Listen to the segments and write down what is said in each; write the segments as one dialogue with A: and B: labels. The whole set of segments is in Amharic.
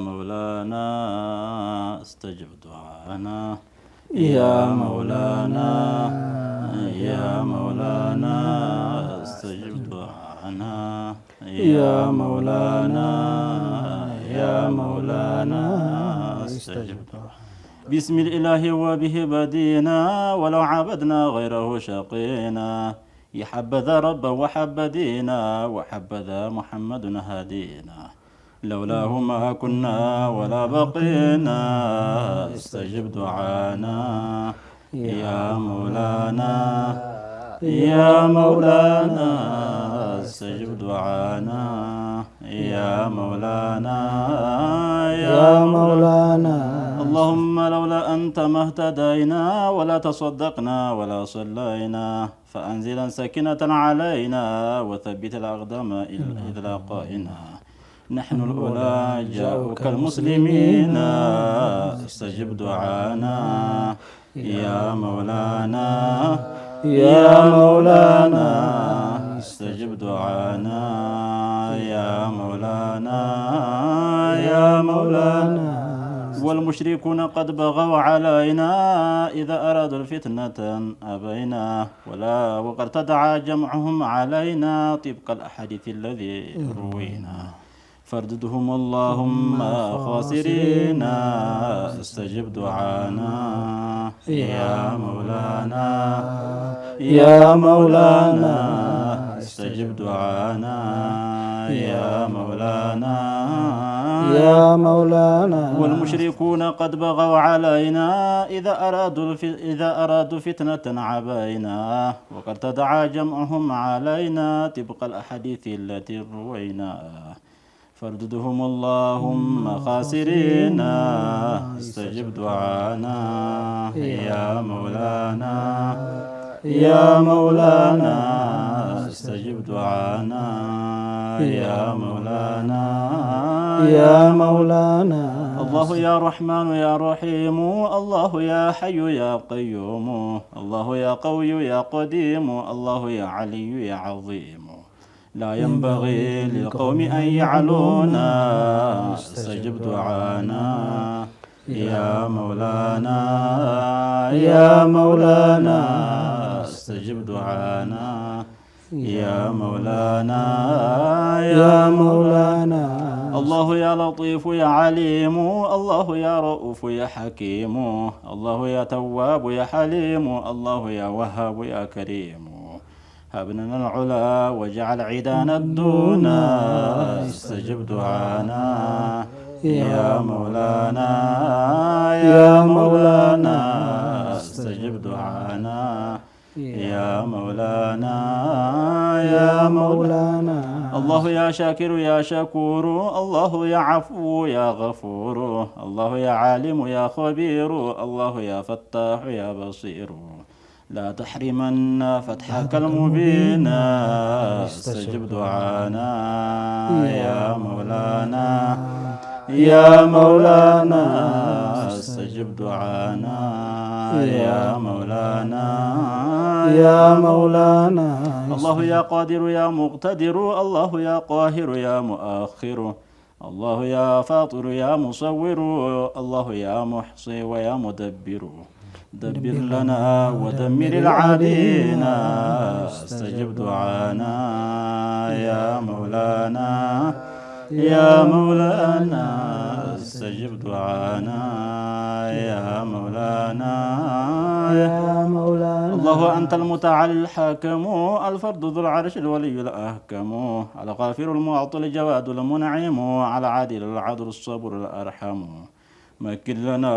A: مولانا استجب دعانا يا مولانا يا مولانا استجب دعانا يا مولانا يا مولانا استجب دعانا بسم الإله وبه بدينا ولو عبدنا غيره شقينا يحبذا ربا وحب دينا وحبذا محمد هدينا لولاه ما كنا ولا بقينا استجب دعانا يا مولانا يا مولانا استجب دعانا يا مولانا يا مولانا اللهم لولا أنت ما اهتدينا ولا تصدقنا ولا صلينا فأنزلا سكينة علينا وثبت الأقدام إذ لاقينا نحن الأولى جاءوك المسلمين استجب دعانا يا مولانا يا مولانا استجب دعانا يا مولانا يا مولانا والمشركون قد بغوا علينا إذا أرادوا الفتنة أبينا وقد تدعى جمعهم علينا طبق الأحاديث الذي روينا فارددهم اللهم خاسرين استجب دعانا يا مولانا يا مولانا استجب دعانا يا مولانا يا مولانا والمشركون قد بغوا علينا إذا أرادوا فتنة عبينا وقد تدعى جمعهم علينا طبق الأحاديث التي روينا فارددهم اللهم خاسرين استجب دعانا يا مولانا يا مولانا استجب دعانا يا مولانا يا مولانا الله يا رحمن يا رحيم الله يا حي يا قيوم الله يا قوي يا قديم الله يا علي يا عظيم لا ينبغي للقوم أن يعلونا استجب دعانا يا مولانا يا مولانا استجب دعانا يا مولانا يا مولانا الله يا لطيف يا عليم الله يا رؤوف يا حكيم الله يا تواب يا حليم الله يا وهاب يا كريم هب لنا العلا واجعل عيدانا الدونا استجب دعانا يا مولانا يا مولانا استجب دعانا يا مولانا يا مولانا الله يا شاكر يا شكور الله يا عفو يا غفور الله يا عالم يا خبير الله يا فتاح يا بصير لا تحرمنا فتحك المبين استجب دعانا يا مولانا يا مولانا استجب دعانا يا مولانا يا مولانا الله يا قادر يا مقتدر الله يا قاهر يا مؤخر الله يا فاطر يا مصور الله يا محصي ويا مدبر دبر لنا ودمر العادين استجب دعانا يا مولانا يا مولانا استجب دعانا يا مولانا يا مولانا الله أنت المتعالي الحاكم الفرد ذو العرش الولي الأحكم الغافر المعطي الجواد المنعم على عادل العدل الصبر الأرحم مكن لنا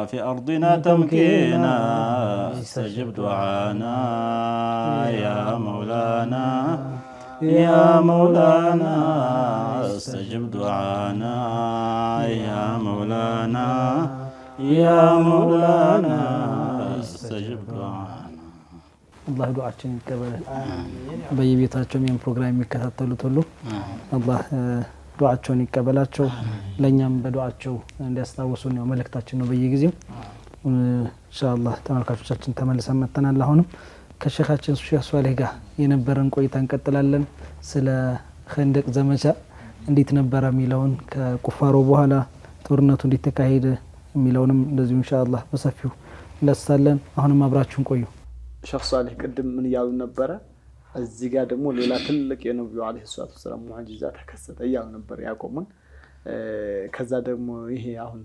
A: في أرضنا تمكينا استجب دعانا يا مولانا يا مولانا استجب دعانا يا مولانا يا مولانا استجب دعانا
B: الله دعاءችን ይቀበላል በየቤታቸው ምን ፕሮግራም የሚከታተሉት ሁሉ አላህ ዱዓቸውን ይቀበላቸው ለኛም በዱዓቸው እንዲያስታውሱን ነው መልእክታችን ነው በየጊዜው ኢንሻአላህ ተመልካቾቻችን ተመልሰን መተናል አሁንም ከሸኻችን ሼህ ሷሊህ ጋር የነበረን ቆይታ እንቀጥላለን ስለ ኸንደቅ ዘመቻ እንዴት ነበር የሚለውን ከቁፋሮ በኋላ ጦርነቱ እንዴት ተካሄደ የሚለውንም እንደዚሁ ኢንሻአላህ በሰፊው እንለሳለን። አሁንም አብራችሁን ቆዩ።
C: ሸኽ ሷሊህ ቅድም ምን እያሉ ነበረ? እዚህ ጋር ደግሞ ሌላ ትልቅ የነብዩ አለይሂ ሰላቱ ወሰላም ሙዕጂዛ ተከሰተ እያሉ ነበር ያቆሙን። ከዛ ደግሞ ይሄ አሁን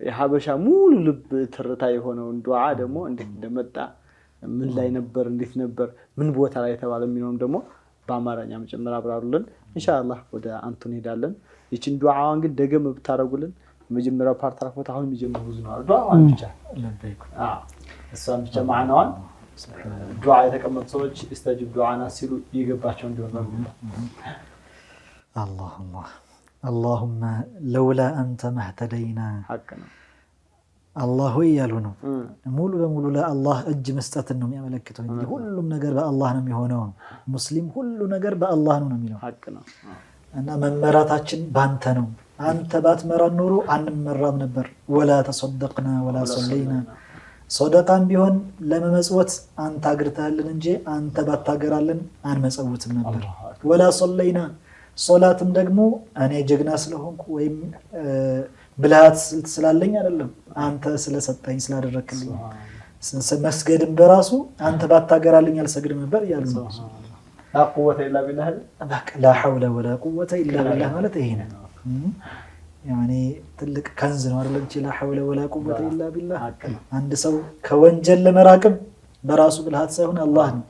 C: የሀበሻ ሙሉ ልብ ትርታ የሆነውን ዱዓ ደግሞ እንዴት እንደመጣ ምን ላይ ነበር እንዴት ነበር ምን ቦታ ላይ ተባለ የሚለውም ደግሞ በአማርኛም ጭምር አብራሩልን። ኢንሻአላህ ወደ አንቱ እንሄዳለን። ይችን ዱዓዋን ግን ደገም ብታረጉልን መጀመሪያው ፓርት አልፎት አሁን የሚጀምሩ ብዙ ነው ዱዓዋን ብቻ ለበይኩ እሷን ብቻ ማዕናዋን ዱዓ የተቀመጡ ሰዎች استجب ዱዓና ሲሉ ይገባቸው እንደሆነ
D: اللهم لولا أنت ما اهتدينا
C: حقنا
D: الله እያሉ ነው። ሙሉ በሙሉ ለአላህ እጅ መስጠትን ነው የሚያመለክተው እንጂ ሁሉም ነገር በአላህ ነው የሚሆነው። ሙስሊም ሁሉ ነገር በአላህ ነው የሚለው
C: حقنا
D: እና መመራታችን ባንተ ነው። አንተ ባትመራን ኖሮ አንመራም ነበር። ولا تصدقنا ولا صلينا صدقان ቢሆን ለመመጽወት አንተ አግርተህልን እንጂ አንተ ባታገራልን አንመጽውትም ነበር። ولا صلينا ሶላትም ደግሞ እኔ ጀግና ስለሆንኩ ወይም ብልሃት ስላለኝ አይደለም አንተ ስለሰጠኝ ስላደረክልኝ። መስገድም በራሱ አንተ ባታገራልኝ አልሰግድም ነበር ያሉ ነው።
C: لا قوة إلا بالله
D: لا حول ولا قوة إلا بالله ማለት ይሄ ነው። يعني ትልቅ ከንዝ ነው አይደል እንጂ لا حول ولا قوة إلا بالله አንድ ሰው ከወንጀል ለመራቅም በራሱ ብልሃት ሳይሆን አላህ ነው።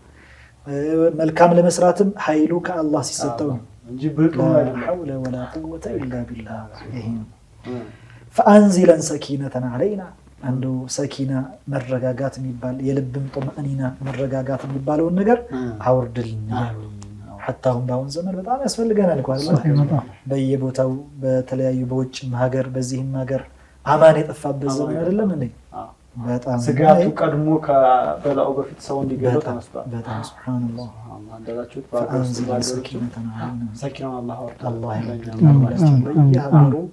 D: መልካም ለመስራትም ኃይሉ ከአላህ ሲሰጠው ነው እንጂ ብልጡ لا حول ولا قوة إلا بالله ይሄ ነው። فأنزلا سكينة علينا አንዱ ሰኪና መረጋጋት የሚባል የልብም ጦማኒና መረጋጋት የሚባለውን ነገር አውርድልን ያሉ حتىهم ባሁን ዘመን በጣም ያስፈልገናል እኮ አይደል? በየቦታው በተለያዩ በውጭም ሀገር በዚህም ሀገር አማን የጠፋበት ዘመን አይደለም እንዴ? በጣም
C: ስጋቱ ቀድሞ ከበላው በፊት ሰው እንዲገለው ተነስቷል።
D: በጣም ሱብሃንአላህ
C: አንደላችሁት ሰኪናውን አላህ ወርዳ
D: አላህ ያመጣው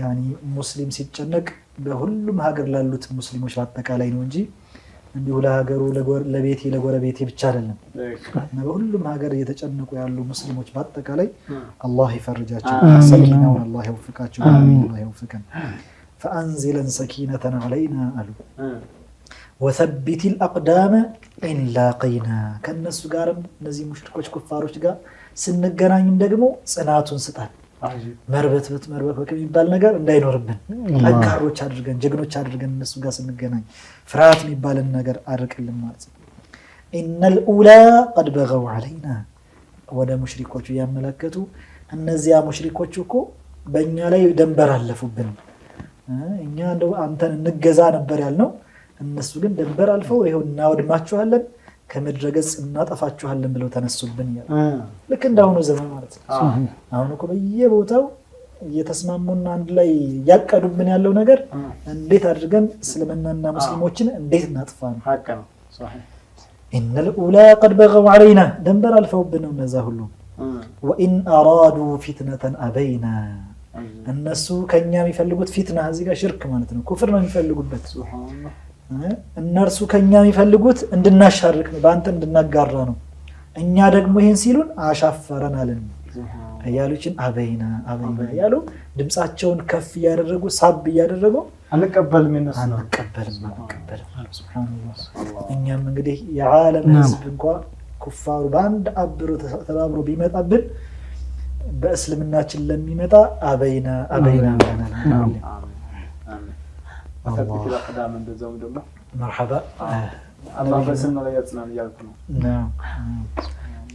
D: ያኒ ሙስሊም ሲጨነቅ በሁሉም ሀገር ላሉት ሙስሊሞች በአጠቃላይ ነው እንጂ እንዲሁ ለሀገሩ ለቤቴ ለጎረቤቴ ብቻ አይደለም። በሁሉም ሀገር እየተጨነቁ ያሉ ሙስሊሞች በአጠቃላይ አላህ ይፈርጃቸው። ሰኪናውን አላህ ይወፍቃቸው። አላህ ይወፍቀን። فأنزلا سكينة علينا አሉ وثبت الأقدام إن لاقينا ከነሱ ጋርም እነዚህ ሙሽሪኮች ኩፋሮች ጋር ስንገናኝም ደግሞ ጽናቱን ስጣን። መርበትበት የሚባል ነገር እንዳይኖርብን ጠንካሮች አድርገን ጀግኖች አድርገን እነሱ ጋር ስንገናኝ ፍርሃት የሚባልን ነገር አርቅልን ማለት ነው። إن الأولى قد بغوا علينا ወደ ሙሽሪኮቹ ያመለከቱ እነዚያ ሙሽሪኮቹ እኮ በእኛ ላይ ደንበር አለፉብን። እኛ እንደው አንተን እንገዛ ነበር ያልነው እነሱ ግን ደንበር አልፈው ይሄው እናወድማችኋለን ከመድረገጽ እናጠፋችኋለን ብለው ተነሱብን ይላል። ልክ እንዳሁኑ ዘመን ማለት ነው። አሁን እኮ በየቦታው እየተስማሙና አንድ ላይ ያቀዱብን ያለው ነገር እንዴት አድርገን እስልምናና ሙስሊሞችን እንዴት እናጥፋ ነው።
C: ሐቅ ነው። صحيح
D: إن الأولى قد بغوا علينا دنبر الفوبنا ونزاهلو وإن أرادوا فتنة أبينا الناس كان يفلقوا فتنة هذه شرك معناتنا كفرنا يفلقوا بس
C: سبحان الله
D: الناس كان يفلقوا عندنا شرك بانت عندنا قررنا እኛ ደግሞ ይሄን ሲሉን አሻፈረናልን ያሉችን አበይና ያሉ ድምጻቸውን ከፍ ያደረጉ ሳብ ያደረጉ አንቀበልም ሱብሃንአላህ። እኛም እንግዲህ የዓለም ህዝብ እንኳን ኩፋሩ ባንድ አብሮ ተባብሮ ቢመጣብን በእስልምናችን ለሚመጣ አበይና እንላለን። አሜን
C: አከብት ለቀዳም እንደዛው ደግሞ
D: መርሐባ
C: አላህ በስም ላይ ያጽናን ያልኩ ነው።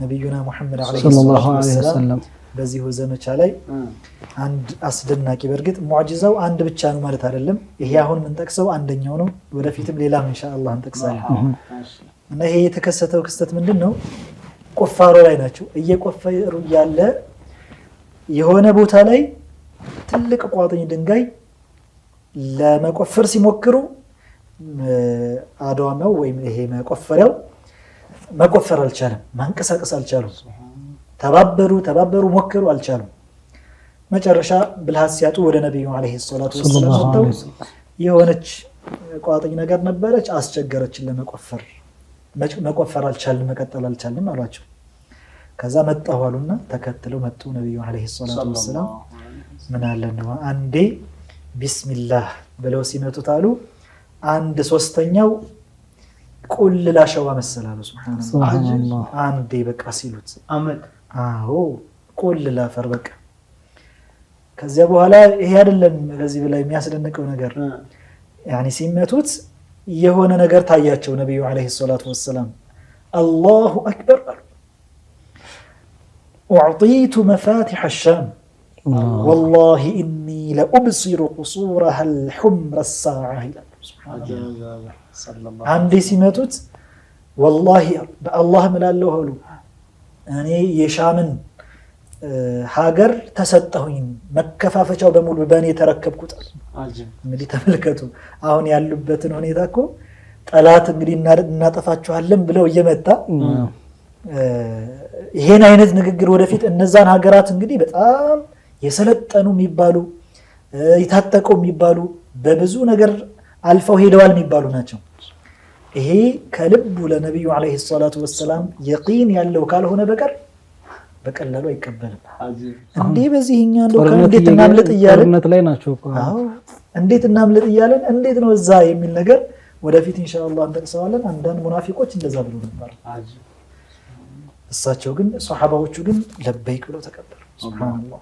D: ነብዩና መሐመድ
B: ሰለላሁ ዐለይሂ ወሰለም
D: በዚህ ዘመቻ ላይ አንድ አስደናቂ በርግጥ ሙዕጂዛው አንድ ብቻ ነው ማለት አይደለም። ይሄ አሁን ምን ጠቅሰው አንደኛው ነው። ወደፊትም ሌላም ኢንሻአላህ እንጠቅሳለን። እና ይሄ የተከሰተው ክስተት ምንድነው? ቁፋሮ ላይ ናቸው። እየቆፈሩ ያለ የሆነ ቦታ ላይ ትልቅ ቋጥኝ ድንጋይ ለመቆፈር ሲሞክሩ አድዋማው ወይም ይሄ መቆፈሪያው መቆፈር አልቻለም፣ ማንቀሳቀስ አልቻሉም። ተባበሩ ሞከሩ አልቻሉም። መጨረሻ ብልሃት ሲያጡ ወደ ነብዩ አለይሂ ሰላቱ ወሰለም መጣው። የሆነች ቋጥኝ ነገር ነበረች፣ አስቸገረችን ለመቆፈር መቆፈር አልቻልንም፣ መቀጠል አልቻልንም አሏቸው። ከዛ መጣዋሉና ተከትለው መጡ ነብዩ አለይሂ ሰላቱ ወሰለም። ምን አለ ነው አንዴ ቢስሚላህ ብለው ሲመቱት አሉ 1/3 ቁልል አሸዋ መሰላሉ። ሱብሃንአላህ አንዴ በቃ ሲሉት
C: አመድ
D: አዎ ቁልል አፈር በቃ። ከዚያ በኋላ ይሄ አይደለም ከዚህ በላይ የሚያስደንቀው ነገር ያኒ ሲመቱት የሆነ ነገር ታያቸው ነብዩ አለይሂ ሰላቱ ወሰለም አላሁ አክበር አሉ። أعطيت مفاتيح الشام والله إني لأبصر قصورها الحمر الساعة عندي سمتت والله بالله ملالله هلو أنا يشامن ሀገር ተሰጠሁኝ መከፋፈቻው በሙሉ በእኔ ተረከብኩት። እንግዲህ ተመልከቱ አሁን ያሉበትን ሁኔታ እኮ ጠላት እንግዲህ እናጠፋችኋለን ብለው እየመጣ ይሄን አይነት ንግግር ወደፊት እነዛን ሀገራት እንግዲህ በጣም የሰለጠኑ የሚባሉ የታጠቁ የሚባሉ በብዙ ነገር አልፈው ሄደዋል የሚባሉ ናቸው። ይሄ ከልቡ ለነብዩ አለይሂ ሰላቱ ወሰለም የቂን ያለው ካልሆነ በቀር በቀላሉ አይቀበልም። እንዴ በዚህኛ እንደው እንዴት እናምልጥ እያለን
B: ላይ ናቸው እኮ
D: እንዴት እናምልጥ እያለን እንዴት ነው እዛ የሚል ነገር ወደፊት ኢንሻአላህ እንጠቅሰዋለን። አንዳንድ ሙናፊቆች እንደዛ ብለው ነበር። እሳቸው ግን ሱሐባዎቹ ግን ለበይክ ብለው ተቀበሉ። ሱብሃንአላህ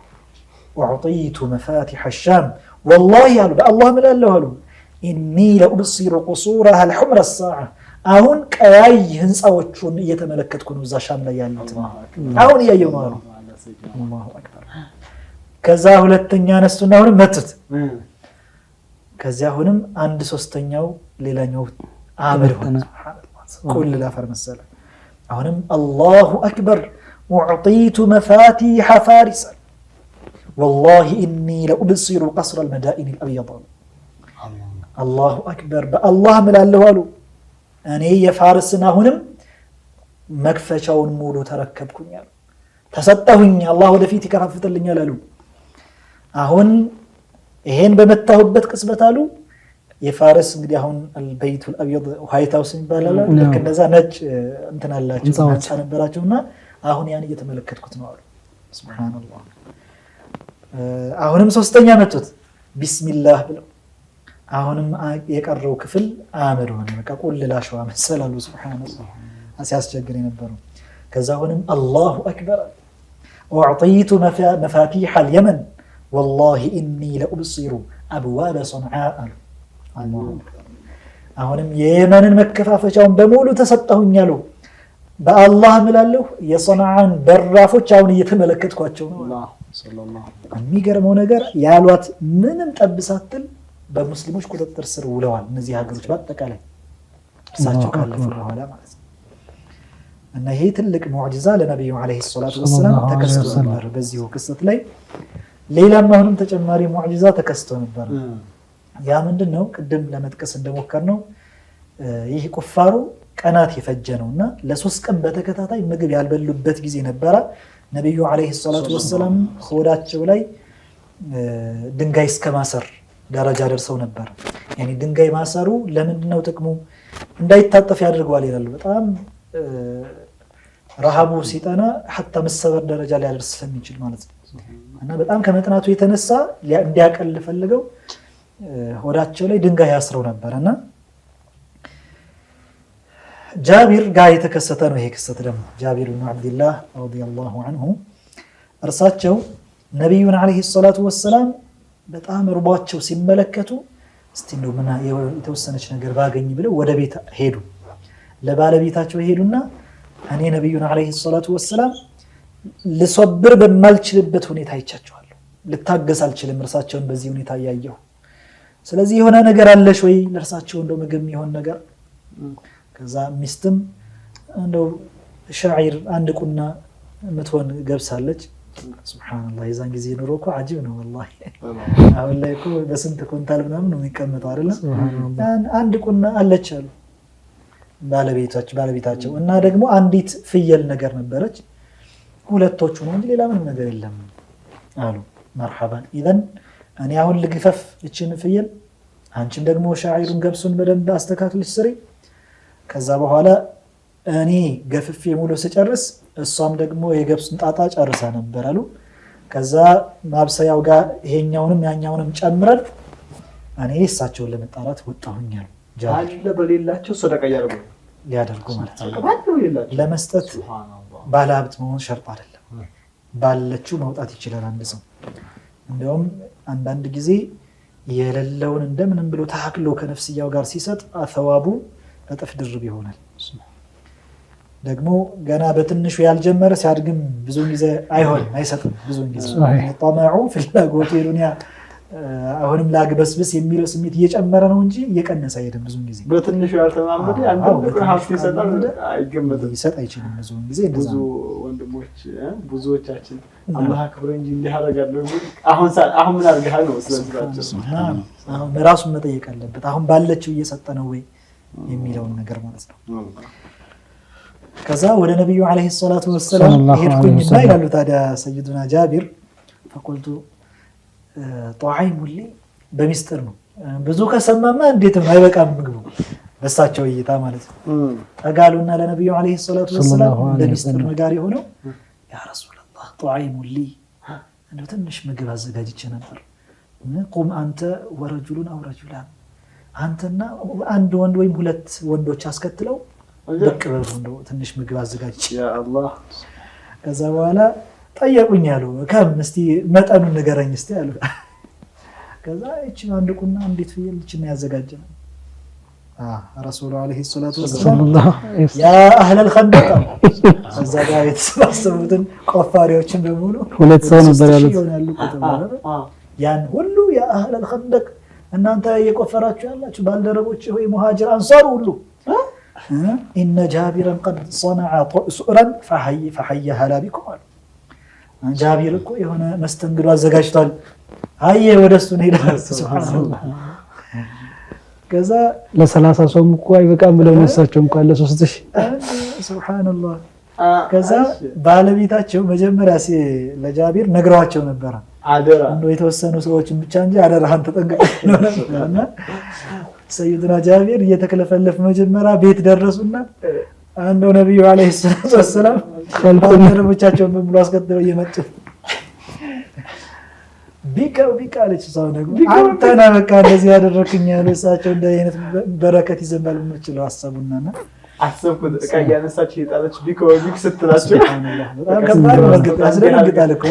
D: وأعطيت مفاتيح الشام والله ያሉ በአላህ ምላለሁ አሉ إني لأبصر قصورها الحمر الساعة አሁን ቀያይ ህንጻዎቹን እየተመለከትኩ ነው እዛ ሻም ላይ ያሉት አሁን እያየሁ ነው አሉ። አላሁ አክበር። ከዛ ሁለተኛ ነሱና አሁንም መቱት። ከዚያ አሁንም 1/3 ሌላኛው አምር ሆነ ቁል ላፈር መሰለ። አሁንም አላሁ አክበር وأعطيت مفاتيح فارس والله إني لأبصر قصر المدائن الأبيض الله أكبر بالله ملالله አሉ እኔ የፋርስን አሁንም መክፈቻውን ሙሉ ተረከብኩኝ አሉ። ተሰጠሁኝ አላህ ወደፊት ይከፋፍትልኛል አሉ። አሁን ይሄን በመታሁበት ቅጽበት አሉ የፋርስ እንግዲህ አሁን አልበይቱል አብየድ ዋይት ሃውስ ይባላል ልክ እንደዛ ነጭ እንትን አላቸው ነጭ ነበራቸውና አሁን ያን እየተመለከትኩት ነው አሉ። ሱብሃንአላህ። አሁንም ሶስተኛ መቱት ቢስሚላህ ብለው አሁንም የቀረው ክፍል አመድ ሆነ በቃ ቁልል አሸዋ መሰላሉ። ሱብሃንአላህ ሲያስቸግር የነበረው። ከዛ አሁንም አላሁ አክበር وأعطيت مفاتيح اليمن والله إني لأبصر أبواب صنعاء አሁንም የየመንን መከፋፈቻውን በሙሉ ተሰጠሁኝ አሉ። በአላህ ምላለሁ የሶናዓን በራፎች አሁን እየተመለከትኳቸው ነው። የሚገርመው ነገር ያሏት ምንም ጠብ ሳትል በሙስሊሞች ቁጥጥር ስር ውለዋል እነዚህ ሀገሮች በአጠቃላይ እሳቸው ካለፉ በኋላ ማለት ነው። እና ይሄ ትልቅ ሙዕጂዛ ለነብዩ አለይሂ ሰላቱ ወሰለም ተከስቶ ነበር። በዚሁ ክስተት ላይ ሌላም አሁንም ተጨማሪ ሙዕጂዛ ተከስቶ ነበር። ያ ምንድነው? ቅድም ለመጥቀስ እንደሞከርነው ይህ ቁፋሩ ቀናት የፈጀ ነውና ለ3 ቀን በተከታታይ ምግብ ያልበሉበት ጊዜ ነበረ። ነብዩ አለይሂ ሰላቱ ወሰለም ሆዳቸው ላይ ድንጋይ እስከማሰር ደረጃ ደርሰው ነበር። ያኒ ድንጋይ ማሰሩ ለምንድነው ጥቅሙ? እንዳይታጠፍ ያደርገዋል ይላሉ። በጣም ረሃቡ ሲጠና حتى መሰበር ደረጃ ላይ ያደርስ ስለሚችል ማለት ነው። እና በጣም ከመጥናቱ የተነሳ እንዲያቀል ፈልገው ሆዳቸው ላይ ድንጋይ ያስረው ነበርና ጃቢር ጋር የተከሰተ ነው ይሄ ክስተት ደግሞ ጃቢር ኢብኑ አብዱላህ ረዲየላሁ ዐንሁ እርሳቸው ነብዩን አለይሂ ሰላቱ ወሰለም በጣም ርቧቸው ሲመለከቱ እስቲ እንደው ምን የተወሰነች ነገር ባገኝ ብለው ወደ ቤት ሄዱ። ለባለቤታቸው ሄዱና እኔ ነብዩን አለይሂ ሰላቱ ወሰለም ልሶብር በማልችልበት ሁኔታ አይቻቸዋለሁ፣ ልታገስ አልችልም እርሳቸውን በዚህ ሁኔታ ያያየሁ። ስለዚህ የሆነ ነገር አለሽ ወይ ለእርሳቸው እንደው ምግብ ይሆን ነገር? ከዛ ሚስትም እንደው ሻዒር አንድ ቁና ምትሆን ገብሳለች። ሱብሃንአላህ የዛን ጊዜ ኑሮ እኮ አጂብ ነው ወላሂ። አሁን ላይ እኮ በስንት ኩንታል ምናምን ነው የሚቀመጠው አይደለም? አንድ ቁና አለች አሉ ባለቤታቸው እና ደግሞ አንዲት ፍየል ነገር ነበረች። ሁለቶቹ ነው እንጂ ሌላ ምንም ነገር የለም አሉ። መርሐባን ኢዘን እኔ አሁን ልግፈፍ እቺን ፍየል፣ አንቺም ደግሞ ሻዒሩን ገብሱን በደንብ አስተካክልሽ ስሪ። ከዛ በኋላ እኔ ገፍፌ ሙሉ ስጨርስ እሷም ደግሞ የገብሱን ጣጣ ጨርሳ ነበር አሉ። ከዛ ማብሰያው ጋር ይሄኛውንም ያኛውንም ጨምረን እኔ እሳቸውን ለመጣራት ወጣሁኝ አሉ።
C: አለ በሌላቸው ሰደቃ
D: ሊያደርጉ ማለት ነው። ለመስጠት ባለሀብት መሆን ሸርጥ አይደለም። ባለችው ማውጣት ይችላል አንድ ሰው። እንዲያውም አንዳንድ ጊዜ የሌለውን እንደምንም ብሎ ታክሎ ከነፍስያው ጋር ሲሰጥ ተዋቡ እጥፍ ድርብ ይሆናል። ደግሞ ገና በትንሹ ያልጀመረ ሲያድግም ብዙውን ጊዜ አይሆንም፣ አይሰጥም። ብዙውን ጊዜ ጠመዑ ፍላጎቱ የዱንያ አሁንም ላግበስብስ የሚለው ስሜት እየጨመረ ነው እንጂ እየቀነሰ አይሄድም። ብዙውን ጊዜ
C: በትንሹ ያልተማመደ አንዱ ሀብት ይሰጣል አይገመትም፣
D: ይሰጥ አይችልም። ብዙውን ጊዜ
C: ብዙ ወንድሞች ብዙዎቻችን አላህ አክብረ እንጂ እንዲህ አደርጋለሁ አሁን ምን አድርገሃል ነው ስለዚህ
D: አሁን ራሱን መጠየቅ አለበት። አሁን ባለችው እየሰጠ ነው ወይ የሚለውን ነገር ማለት ነው። ከዛ ወደ ነብዩ አለይሂ ሰላቱ ወሰላም ሄድኩኝና ይላሉ ታዲያ ሰይዱና ጃቢር ፈቁልቱ ጧዓይሙ ሊ በሚስጥር ነው። ብዙ ከሰማማ እንዴት ነው አይበቃም ምግቡ በሳቸው እይታ ማለት ነው። ተጋሉና ለነብዩ አለይሂ ሰላቱ ወሰላም በሚስጥር ነጋሪ ሆነው ያ ረሱላህ ጧዓይሙ ሊ እንደው ትንሽ ምግብ አዘጋጅቼ ነበር። ቁም አንተ ወረጁሉን አው ረጁላን አንተና አንድ ወንድ ወይም ሁለት ወንዶች አስከትለው ብቅ በሉ እንደው ትንሽ ምግብ አዘጋጅቼ
C: ያ አላህ።
D: ከዛ በኋላ ጠየቁኝ አሉ ከም እስቲ መጠኑን ንገረኝ እስቲ አሉ። ከዛ እቺ አንድ ቁና እንዴት ፍየል እቺን ያዘጋጀነው ረሱሉ አለይሂ ሰላቱ ወሰለም ያ አህለል ኸንደቅ እዛ ጋር የተሰባሰቡትን ቆፋሪዎችን በሙሉ
B: ሁለት ሰው ነበር ያሉት
D: ያን ሁሉ ያ አህለል ኸንደቅ እናንተ እየቆፈራችሁ ያላችሁ ባልደረቦች ወይ ሙሃጅር አንሳር ሁሉ ኢነ ጃቢረን ቀድ صنع سؤرا فحي هلا بكم አሉ። ጃቢር እኮ የሆነ መስተንግዶ አዘጋጅቷል። አየ ወደሱ ነው ሄዳል። ሱብሃንአላህ። ከዛ
B: ለ30 ሰው እኮ አይበቃም ብለው ነሳቸው እንኳን ለ3000
D: ሱብሃንአላህ። ከዛ ባለቤታቸው መጀመሪያ ለጃቢር ነግረዋቸው ነበር አደራ እንደው የተወሰኑ ሰዎችን ብቻ እንጂ አደራህን ተጠንቀቅ ነው ነበርና ሰይዱና ጃቢር እየተከለፈለፈ መጀመሪያ ቤት ደረሱና አንዱ ነብዩ አለይሂ ሰላቱ ወሰለም ባልደረቦቻቸውን በሙሉ አስከትለው እየመጡ ቢቃለች ሰው ደግሞ አንተና በቃ እንደዚህ ያደረክኝ ያለው እሳቸው እንደ አይነት በረከት ይዘንባል የምንችለው አሰቡና
C: አሰብኩት እቃ ያነሳች ይጣለች ቢክ ስትላቸው
D: በጣም ከባድ ወርገት ያስደነግጣል እኮ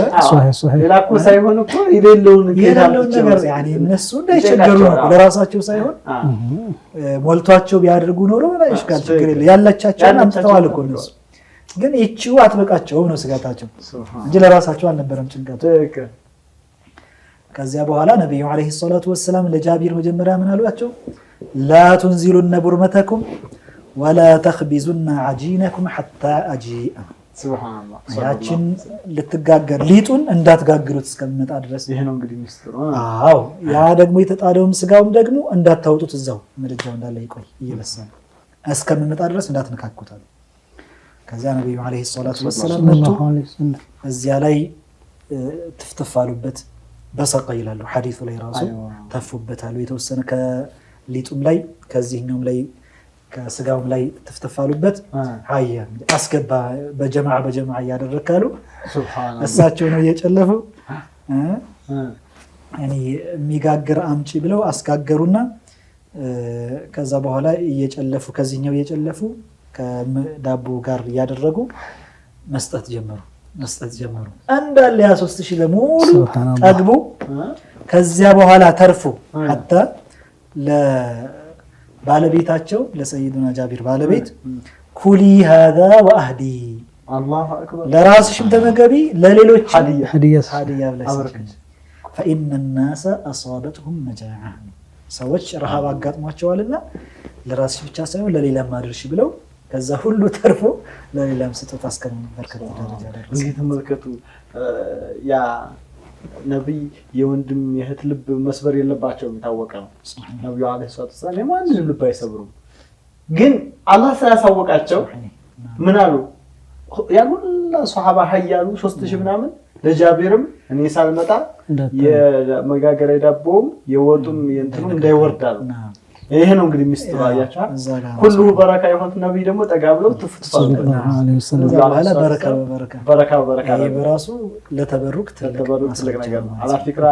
C: ሌላ እኮ ሳይሆን እኮ የሌለውን
D: ነገር ያኔ እነሱ እንዳይቸገሩ ነው ለራሳቸው ሳይሆን ሞልቷቸው ቢያደርጉ ኖሮ አይሽካል ችግር የለም ያላቻቸውን አምጥተዋል እኮ እነሱ ግን እቺው አትበቃቸውም ነው ስጋታቸው እንጂ ለራሳቸው አልነበረም ጭንቀቱ። ከዚያ በኋላ ነብዩ አለይሂ ሰላቱ ወሰለም ለጃቢር መጀመሪያ ምን አሏቸው? ላ ትንዚሉነ ቡርመተኩም ወላ ተኽቢዙና አጂነኩም ሐታ አጂአ
C: ሱብሃንአላህ።
D: ያችን ልትጋገር ሊጡን እንዳትጋግሩት እስከሚመጣ ድረስ
C: ይሄ ነው እንግዲህ ሚስጥሩ።
D: አዎ ያ ደግሞ የተጣደውም ስጋውም ደግሞ እንዳታወጡት እዛው ምድጃው እንዳለ ይቆይ እየበሰለ እስከሚመጣ ድረስ እንዳትነካኩታል። ከዛ ነብዩ አለይሂ ሰላቱ ወሰለም መጡ። እዚያ ላይ ትፍትፍ አሉበት በሰቀ ይላሉ ሐዲሱ ላይ ራሱ ተፉበታሉ። የተወሰነ ከሊጡም ላይ ከዚህኛውም ላይ ከስጋውም ላይ ትፍትፍ አሉበት። አያ አስገባ በጀማዓ ያደረካሉ። ሱብሃንአላህ እሳቸው ነው እየጨለፉ እኔ የሚጋግር አምጪ ብለው አስጋገሩና ከዛ በኋላ እየጨለፉ ከዚህኛው እየጨለፉ ከዳቦ ጋር ያደረጉ መስጠት ጀመሩ። እንዳለ ያ 3000 በሙሉ ጠግቡ። ከዚያ በኋላ ተርፉ hatta ለባለቤታቸው ለሰይዱና ጃቢር ባለቤት ኩሊ هذا واهدي
C: አላሁ አክበር
D: ለራስሽም ተመገቢ ለሌሎች
B: ሀዲያ
D: ብለሽ فإن الناس أصابتهم مجاعة ሰዎች ረሃብ አጋጥሟቸዋልና ለራስሽ ብቻ ሳይሆን ለሌላም አድርሽ ብለው ከዛ ሁሉ ተርፎ ለሌላም ስጦታ አስከመበርከት ደረጃ ደረሰ።
C: እንግዲህ ተመልከቱ ያ ነብይ የወንድም የእህት ልብ መስበር የለባቸውም የታወቀ ነው። ነብዩ አለይሂ ሰላቱ ወሰለም የማንንም ልብ አይሰብሩም። ግን አላህ ስላሳወቃቸው ምን አሉ? ያ ሁላ ሱሐባ ሀያሉ 3000 ምናምን ለጃቢርም እኔ ሳልመጣ የመጋገሪያ ዳቦም የወጡም የእንትኑ እንዳይወርዳሉ። ይሄ ነው እንግዲህ ሚስጥሩ። አያችሁ ሁሉ በረካ የሆኑት ነብይ ደግሞ ጠጋ ብለው ተፍጥፋሉ። በረካ ይሄ በራሱ ለተበሩክ ትልቅ ነገር ነው። አላ ፍክራ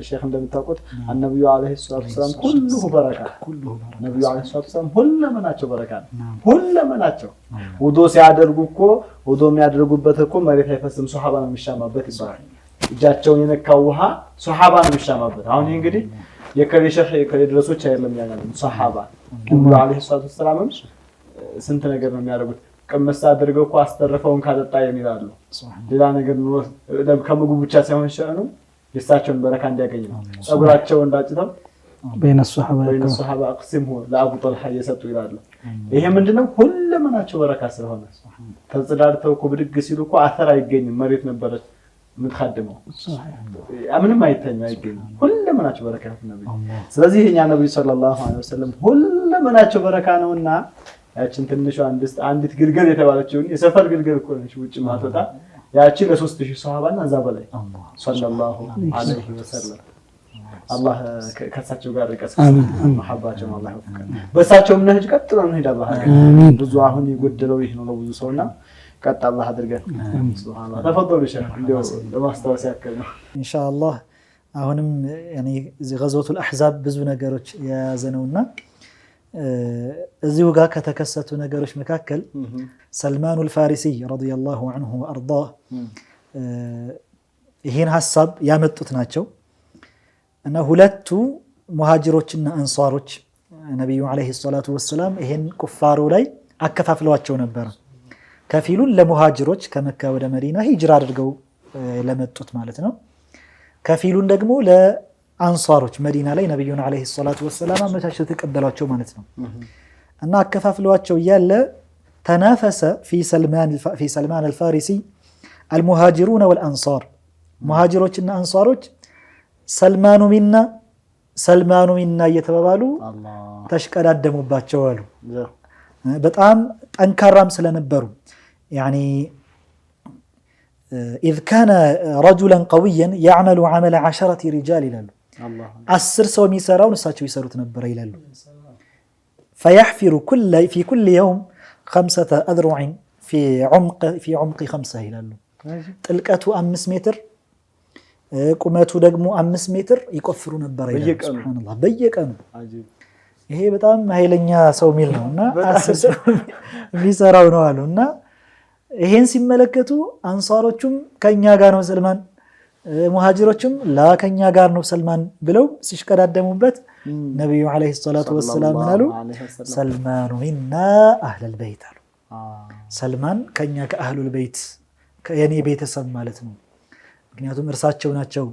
C: ሼክ እንደምታውቁት ነብዩ አለይሂ ሰላቱ ወሰለም ሁሉ በረካ ነብዩ አለይሂ ሰላቱ ወሰለም ሁለመናቸው በረካ ሁለመናቸው ውዶ ሲያደርጉ እኮ ውዶ የሚያደርጉበት እኮ መሬት አይፈስም ሱሐባ ነው የሚሻማበት ይባላል እጃቸውን የነካው ውሃ ሱሐባ ነው የሚሻማበት አሁን ይሄ እንግዲህ የከሌ ሼክ የከሌ ድረሶች አይደለም ያለው ሱሐባ ነብዩ አለይሂ ሰላቱ ወሰለም ስንት ነገር ነው የሚያደርጉት ቀመስ አድርገው እኮ አስተረፈውን ካጠጣ የሚላሉ ሌላ ነገር ነው ከምግቡ ብቻ ሳይሆን ሸአኑ የሳቸውን በረካ እንዲያገኝ ነው ጸጉራቸው እንዳጭተው
B: በእነ ሱሐባ
C: አቅሲሙ ለአቡ ጠልሃ የሰጡ ይላሉ ይሄ ምንድነው ሁለመናቸው በረካ ስለሆነ ተጽዳድተው እኮ ብድግ ሲሉ እኮ አተር አይገኝም መሬት ነበረች ምትخدመው ምንም አይገኝም ሁለመናቸው በረካ ነብዩ ስለዚህ የኛ ነብዩ ሰለላሁ ዐለይሂ ወሰለም ሁለመናቸው በረካ ነውና ያችን ትንሿ አንዲት ግልገል የተባለችውን የሰፈር ግልገል እኮ ነች ውጭ ማተታ ያቺ ለ3000 ሱሐባና እዛ በላይ ሰለላሁ ዐለይሂ ወሰለም አላህ ከሳቸው ጋር ይቀስቀስ መሐባቸው አላህ ይወፍቀን በሳቸው ነህጅ ቀጥሎ ነው ሄዳ ባህ ብዙ አሁን ይጎደለው ይሄ ነው ብዙ ሰውና ቀጥ አላህ አድርገን ሱብሃንአላህ ተፈضلوا ሸህ እንደው ለማስተዋወስ ያክል ነው
D: ኢንሻአላህ አሁንም ያኒ እዚህ ገዝወቱል አህዛብ ብዙ ነገሮች የያዘነውና እዚሁ ጋር ከተከሰቱ ነገሮች መካከል ሰልማኑል ፋሪሲ ረዲየላሁ ዐንሁ ወአርዳህ ይሄን ሐሳብ ያመጡት ናቸው እና ሁለቱ ሙሃጅሮችና አንሷሮች ነብዩ አለይሂ ሰላቱ ወሰለም ይሄን ኩፋሩ ላይ አከፋፍለዋቸው ነበር ከፊሉን ለሙሃጅሮች ከመካ ወደ መዲና ሂጅራ አድርገው ለመጡት ማለት ነው ከፊሉን ደግሞ አንሷሮች መዲና ላይ ነብዩን አለይሂ ሰላቱ ወሰለም አመቻችተው ተቀበሏቸው ማለት ነው እና አከፋፍለዋቸው ያለ ተናፈሰ في سلمان الفارسي المهاجرون والانصار ሙሃጅሮችና አንሷሮች ሰልማኑ ሚና እየተባባሉ ተሽቀዳደሙባቸው አሉ በጣም ጠንካራም ስለነበሩ يعني إذ كان رجلا قويا يعمل عمل 10 رجال ይላሉ 10 ሰው የሚሰራውን እሳቸው ይሰሩት ነበር ይላሉ فيحفر في كل يوم 5 أذرع في عمق 5 ይላሉ ጥልቀቱ 5 ሜትር ቁመቱ ደግሞ 5 ሜትር ይቆፍሩ ነበር ይላሉ ሱብሃንአላህ በየቀኑ ይሄ በጣም ኃይለኛ ሰው ሚል ነውና 10 ሰው የሚሰራው ነው አሉና ይሄን ሲመለከቱ አንሷሮቹም ከኛ ጋር ነው ሰልማን ሙሃጅሮችም ላከኛ ጋር ነው ሰልማን ብለው ሲሽቀዳደሙበት ነብዩ አለይሂ ሰላቱ ወሰለም አሉ ሰልማኑ ሚና አህለል በይት አሉ ሰልማን ከኛ ከአህሉል በይት ከየኔ ቤተሰብ ማለት ነው ምክንያቱም እርሳቸው ናቸው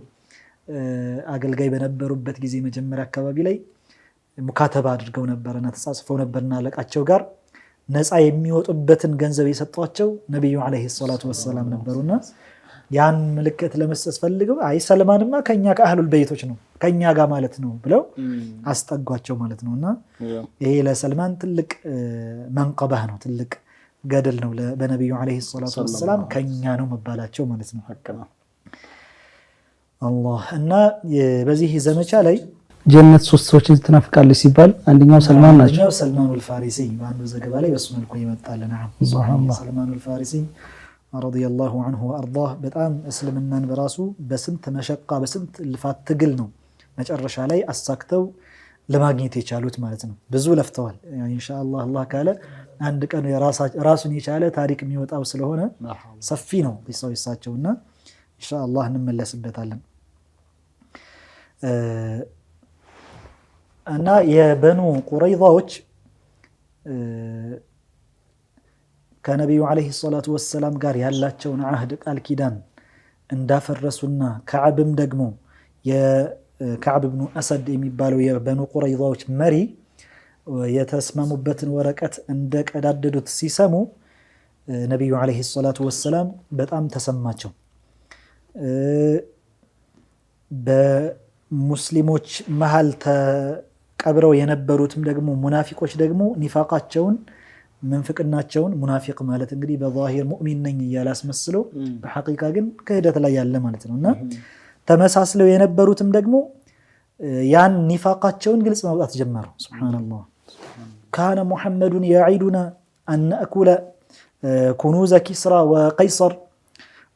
D: አገልጋይ በነበሩበት ጊዜ መጀመሪያ አካባቢ ላይ ሙካተባ አድርገው ነበርና ተጻጽፈው ነበርና አለቃቸው ጋር ነፃ የሚወጡበትን ገንዘብ የሰጧቸው ነብዩ አለይሂ ሰላቱ ወሰለም ነበሩና ያን ምልክት ለመስጠት ፈልገው አይ ሰልማንማ ከኛ ከአህሉል በይቶች ነው ከኛ ጋር ማለት ነው ብለው አስጠጓቸው ማለት ነውና ይሄ ለሰልማን ትልቅ መንቀባህ ነው ትልቅ ገደል ነው በነብዩ አለይሂ ሰላቱ ወሰለም ከኛ ነው መባላቸው ማለት ነው ሐቅና አላህ እና በዚህ ዘመቻ ላይ ጀነት 3 ሰዎችን ትናፍቃለች ሲባል አንደኛው ሰልማን ናቸው ሰልማኑል ፋሪሲ ባንዱ ዘገባ ላይ በሱ መልኩ ይመጣልና ሱብሃንአላህ ሰልማኑል ፋሪሲ ረዲየላሁ ዐንሁ ወአርዳህ በጣም እስልምናን በራሱ በስንት መሸቃ በስንት ልፋት ትግል ነው መጨረሻ ላይ አሳክተው ለማግኘት የቻሉት ማለት ነው ብዙ ለፍተዋል يعني ኢንሻአላህ አላህ ካለ አንድ ቀን ራሱን የቻለ ታሪክ የሚወጣው ስለሆነ ሰፊ ነው ቢሳውሳቸውና ኢንሻአላህ እንመለስበታለን እና የበኑ ቁረይዛዎች ከነብዩ አለይሂ ሰላቱ ወሰለም ጋር ያላቸውን አህድ ቃል ኪዳን እንዳፈረሱና ከዓብም ደግሞ የከዓብ ኢብኑ አሰድ የሚባለው የበኑ ቁረይዛዎች መሪ የተስማሙበትን ወረቀት እንደቀዳደዱት ሲሰሙ ነብዩ አለይሂ ሰላቱ ወሰለም በጣም ተሰማቸው በሙስሊሞች መሃል ተቀብረው የነበሩትም ደግሞ ሙናፊቆች ደግሞ ኒፋቃቸውን መንፍቅናቸውን ሙናፊቅ ማለት እንግዲህ በዛሂር ሙእሚን ነኝ ያላስመስለው በሐቂቃ ግን ከህደት ላይ ያለ ማለት ነውና ተመሳስለው የነበሩትም ደግሞ ያን ኒፋቃቸውን ግልጽ ማውጣት ጀመሩ ሱብሃንአላህ ካነ ሙሐመዱን ያዒዱና አን ነእኩለ ኩኑዘ ኪስራ ወቀይሰር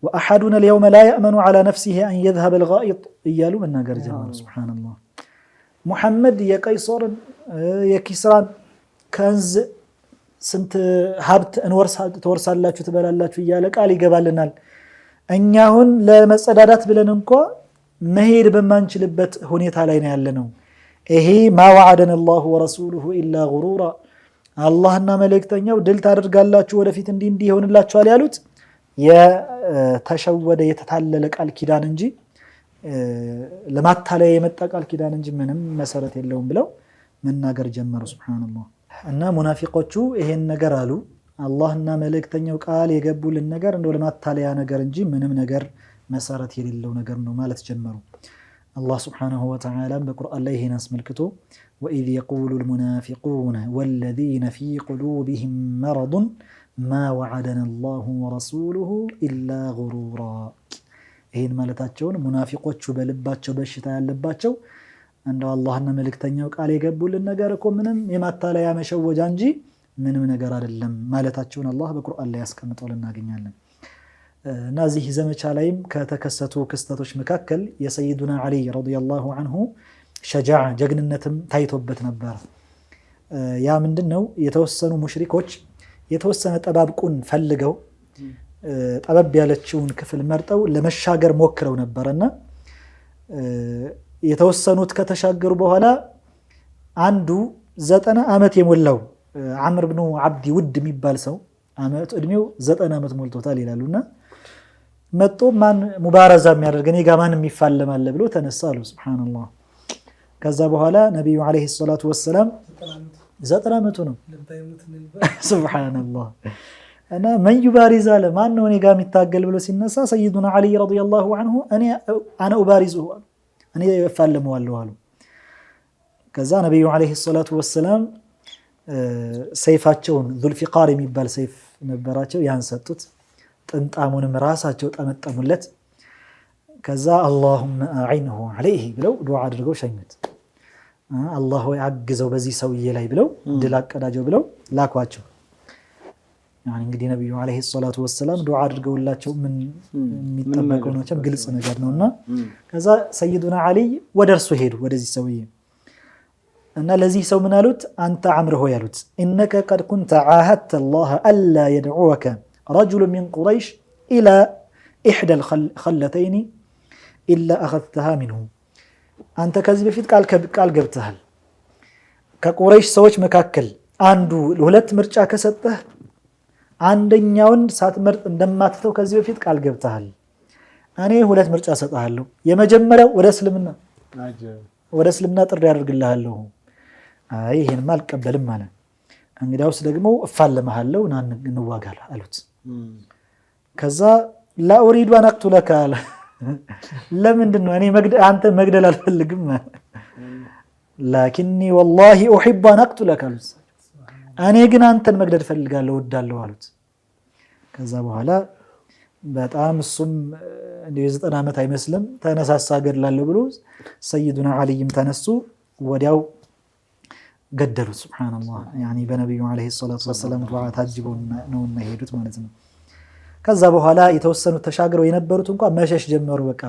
D: ወአሐዱና اليوم لا يأمن على نفسه أن يذهب الغائط እያሉ መናገር ጀመሩ። ሱብሃንአላህ ሙሐመድ የቀይሶርን የኪስራን ከንዝ ስንት ሀብት ትወርሳላችሁ ትበላላችሁ እያለ ቃል ይገባልናል። እኛ አሁን ለመጸዳዳት ብለን እንኳ መሄድ በማንችልበት ሁኔታ ላይ ነው ያለነው። ይሄ ማ ወዐደነ አላሁ ወረሱሉሁ ኢላ ጉሩራ አላህና መልእክተኛው ድል ታደርጋላችሁ ወደፊት እንዲህ ይሆንላችኋል ያሉት የተሸወደ የተታለለ ቃል ኪዳን እንጂ ለማታለያ የመጣ ቃል ኪዳን እንጂ ምንም መሰረት የለውም ብለው መናገር ጀመሩ። ሱብሃንአላህ እና ሙናፊቆቹ ይሄን ነገር አሉ። አላህና መልእክተኛው ቃል የገቡልን ነገር እንደው ለማታለያ ነገር እንጂ ምንም ነገር መሰረት የሌለው ነገር ነው ማለት ጀመሩ። አላህ ሱብሓነሁ ወተዓላ በቁርአን ላይ ይሄን አስመልክቶ ወኢዝ የቁሉ ልሙናፊቁነ ወለዚነ ፊ ቁሉብህም መረዱን ማ ወዐደነ አላሁ ወረሱሉሁ ኢላ ጉሩራ ይሄን ማለታቸውን ሙናፊቆቹ በልባቸው በሽታ ያለባቸው እንደው አላህና መልእክተኛው ቃል የገቡልን ነገር እኮ ምንም የማታለያ መሸወጃ እንጂ ምንም ነገር አይደለም ማለታቸውን አላህ በቁርአን ላይ ያስቀምጠው እናገኛለን። እና እዚህ ዘመቻ ላይም ከተከሰቱ ክስተቶች መካከል የሰይዱና ዓሊ ረዲየላሁ ዐንሁ ሸጃዓ ጀግንነትም ታይቶበት ነበር። ያ ምንድነው? የተወሰኑ ሙሽሪኮች የተወሰነ ጠባብቁን ፈልገው ጠበብ ያለችውን ክፍል መርጠው ለመሻገር ሞክረው ነበርና የተወሰኑት ከተሻገሩ በኋላ አንዱ 90 ዓመት የሞላው አምር ብኑ ዓብዲ ውድ የሚባል ሰው እድሜው 90 ዓመት ሞልቶታል ይላሉና መጥቶ ማን ሙባረዛ የሚያደርግ እኔ ጋር ማን የሚፋለማል ብሎ ተነሳ አሉ። ሱብሃንአላህ ከዛ በኋላ ነብዩ አለይሂ ሰላቱ ወሰለም 90 ዓመቱ ነው። ሱብሃንአላህ እና መን ዩባሪዝ አለ ማን ነው እኔ ጋር የሚታገል ብሎ ሲነሳ ሰይዱና ዓሊ ረዲየላሁ ዐንሁ አነ ኡባሪዙሁ እኔ እፋለመዋለሁ አሉ። ከዛ ነብዩ አለይሂ ሰላቱ ወሰለም ሰይፋቸውን ዙልፊቃር የሚባል ሰይፍ ነበራቸው ያን ሰጡት። ጥንጣሙንም ራሳቸው ጠመጠሙለት። ከዛ አላሁመ አዒንሁ ዐለይሂ ብለው ዱዓ አድርገው ሸኙት። አላህ ሆይ አግዘው በዚህ ሰውዬ ላይ ብለው ድል አቀዳጀው ብለው ላኳቸው። يعني እንግዲህ ነብዩ አለይሂ ሰላቱ ወሰለም ዱዓ አድርገውላቸው ምን የሚጠበቀው ነው ግልጽ ነገር ነውና ከዛ ሰይዱና ዓሊ ወደ እርሱ ሄዱ ወደዚህ ሰውዬ እና ለዚህ ሰው ምን አሉት? አንተ አምር ሆይ አሉት انك قد كنت عاهدت الله الا يدعوك رجل من قريش الى احدى الخلتين الا اخذتها منه አንተ ከዚህ በፊት ቃል ገብተሃል ከቁረይሽ ሰዎች መካከል አንዱ ሁለት ምርጫ ከሰጠህ አንደኛውን ሳትመርጥ እንደማትተው ከዚህ በፊት ቃል ገብተሃል። እኔ ሁለት ምርጫ ሰጣለሁ። የመጀመሪያው ወደ እስልምና ጥሪ ያደርግልሃለሁ። አይ ይሄንማ አልቀበልም ማለት እንግዲያውስ ደግሞ እፋለምሃለሁ ና እንዋጋል አሉት። ከዛ لا اريد ان اقتلك ለምንድን ነው እኔ አንተ መግደል አልፈልግም لكني والله احب ان اقتلك አሉት። እኔ ግን አንተን መግደል ፈልጋለሁ ወዳለሁ አሉት። ከዛ በኋላ በጣም እሱም እንደው 90 ዓመት አይመስልም ተነሳሳ ገድላለሁ ብሎ ሰይዱና ዓሊም ተነሱ ወዲያው ገደሉት። ሱብሃንአላህ ያኒ በነብዩ አለይሂ ሰላቱ ወሰለም ዱዓ ታጅበው ነውና ሄዱት ማለት ነው። ከዛ በኋላ የተወሰኑ ተሻግረው የነበሩት እንኳን መሸሽ ጀመሩ። በቃ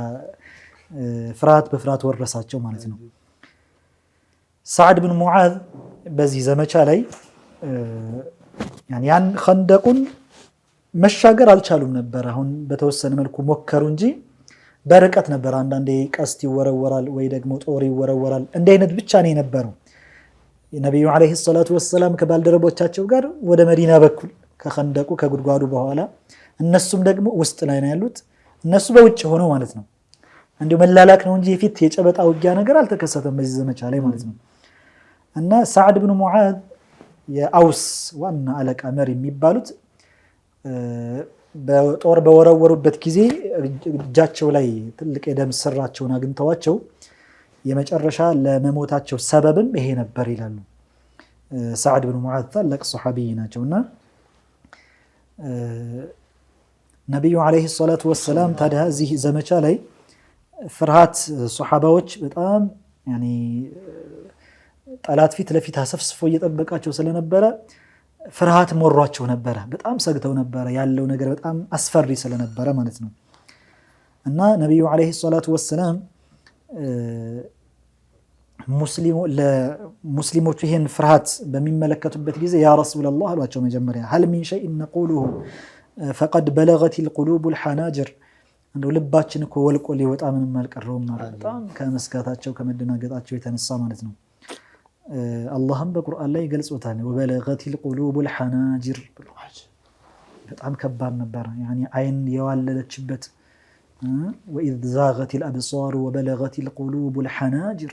D: ፍርሃት በፍርሃት ወረሳቸው ማለት ነው። ሰዓድ ብን ሙዓዝ በዚህ ዘመቻ ላይ ያን ኸንደቁን መሻገር አልቻሉም ነበር። አሁን በተወሰነ መልኩ ሞከሩ እንጂ በርቀት ነበር። አንዳንዴ ቀስት ይወረወራል ወይ ደግሞ ጦር ይወረወራል። እንደ አይነት ብቻ ነው የነበረው። ነብዩ አለይሂ ሰላቱ ወሰለም ከባልደረቦቻቸው ጋር ወደ መዲና በኩል ከኸንደቁ ከጉድጓዱ በኋላ እነሱም ደግሞ ውስጥ ላይ ነው ያሉት። እነሱ በውጭ ሆነው ማለት ነው። እንዲሁ መላላክ ነው እንጂ የፊት የጨበጣ ውጊያ ነገር አልተከሰተም በዚህ ዘመቻ ላይ ማለት ነው። እና ሰዓድ ብን ሙዓዝ የአውስ ዋና አለቃ መሪ የሚባሉት በጦር በወረወሩበት ጊዜ እጃቸው ላይ ትልቅ የደም ስራቸውን አግኝተዋቸው የመጨረሻ ለመሞታቸው ሰበብም ይሄ ነበር ይላሉ። ሰዓድ ብን ሙዓዝ ታላቅ ሱሐቢይ ናቸውና ነብዩ አለይሂ ሰላቱ ወሰለም ታዲያ እዚህ ዘመቻ ላይ ፍርሃት ሱሐባዎች በጣም ያኒ ጠላት ፊት ለፊት አሰፍስፎ እየጠበቃቸው ስለነበረ ፍርሃት ሞሯቸው ነበረ። በጣም ሰግተው ነበረ ያለው ነገር በጣም አስፈሪ ስለነበረ ማለት ነው። እና ነቢዩ ዓለይሂ ሰላቱ ወሰላም ለሙስሊሞቹ ይህን ፍርሃት በሚመለከቱበት ጊዜ ያ ረሱለላህ አሏቸው። መጀመሪያ ሀል ሚን ሸይእን ነቁሉሁ ፈቀድ በለገት ልቁሉቡ ልሐናጅር፣ እንደው ልባችን እኮ ወልቆ ሊወጣ ምንም አልቀረውም ማለት በጣም ከመስጋታቸው ከመደናገጣቸው የተነሳ ማለት ነው። አላህም በቁርአን ላይ ገልጾታል። ወበለገት ልቁሉቡ ልሐናጅር ብሎ በጣም ከባድ ነበር። አይን የዋለለችበት ወኢዝ ዛገት ልአብሳሩ ወበለገት ልቁሉቡ ልሐናጅር፣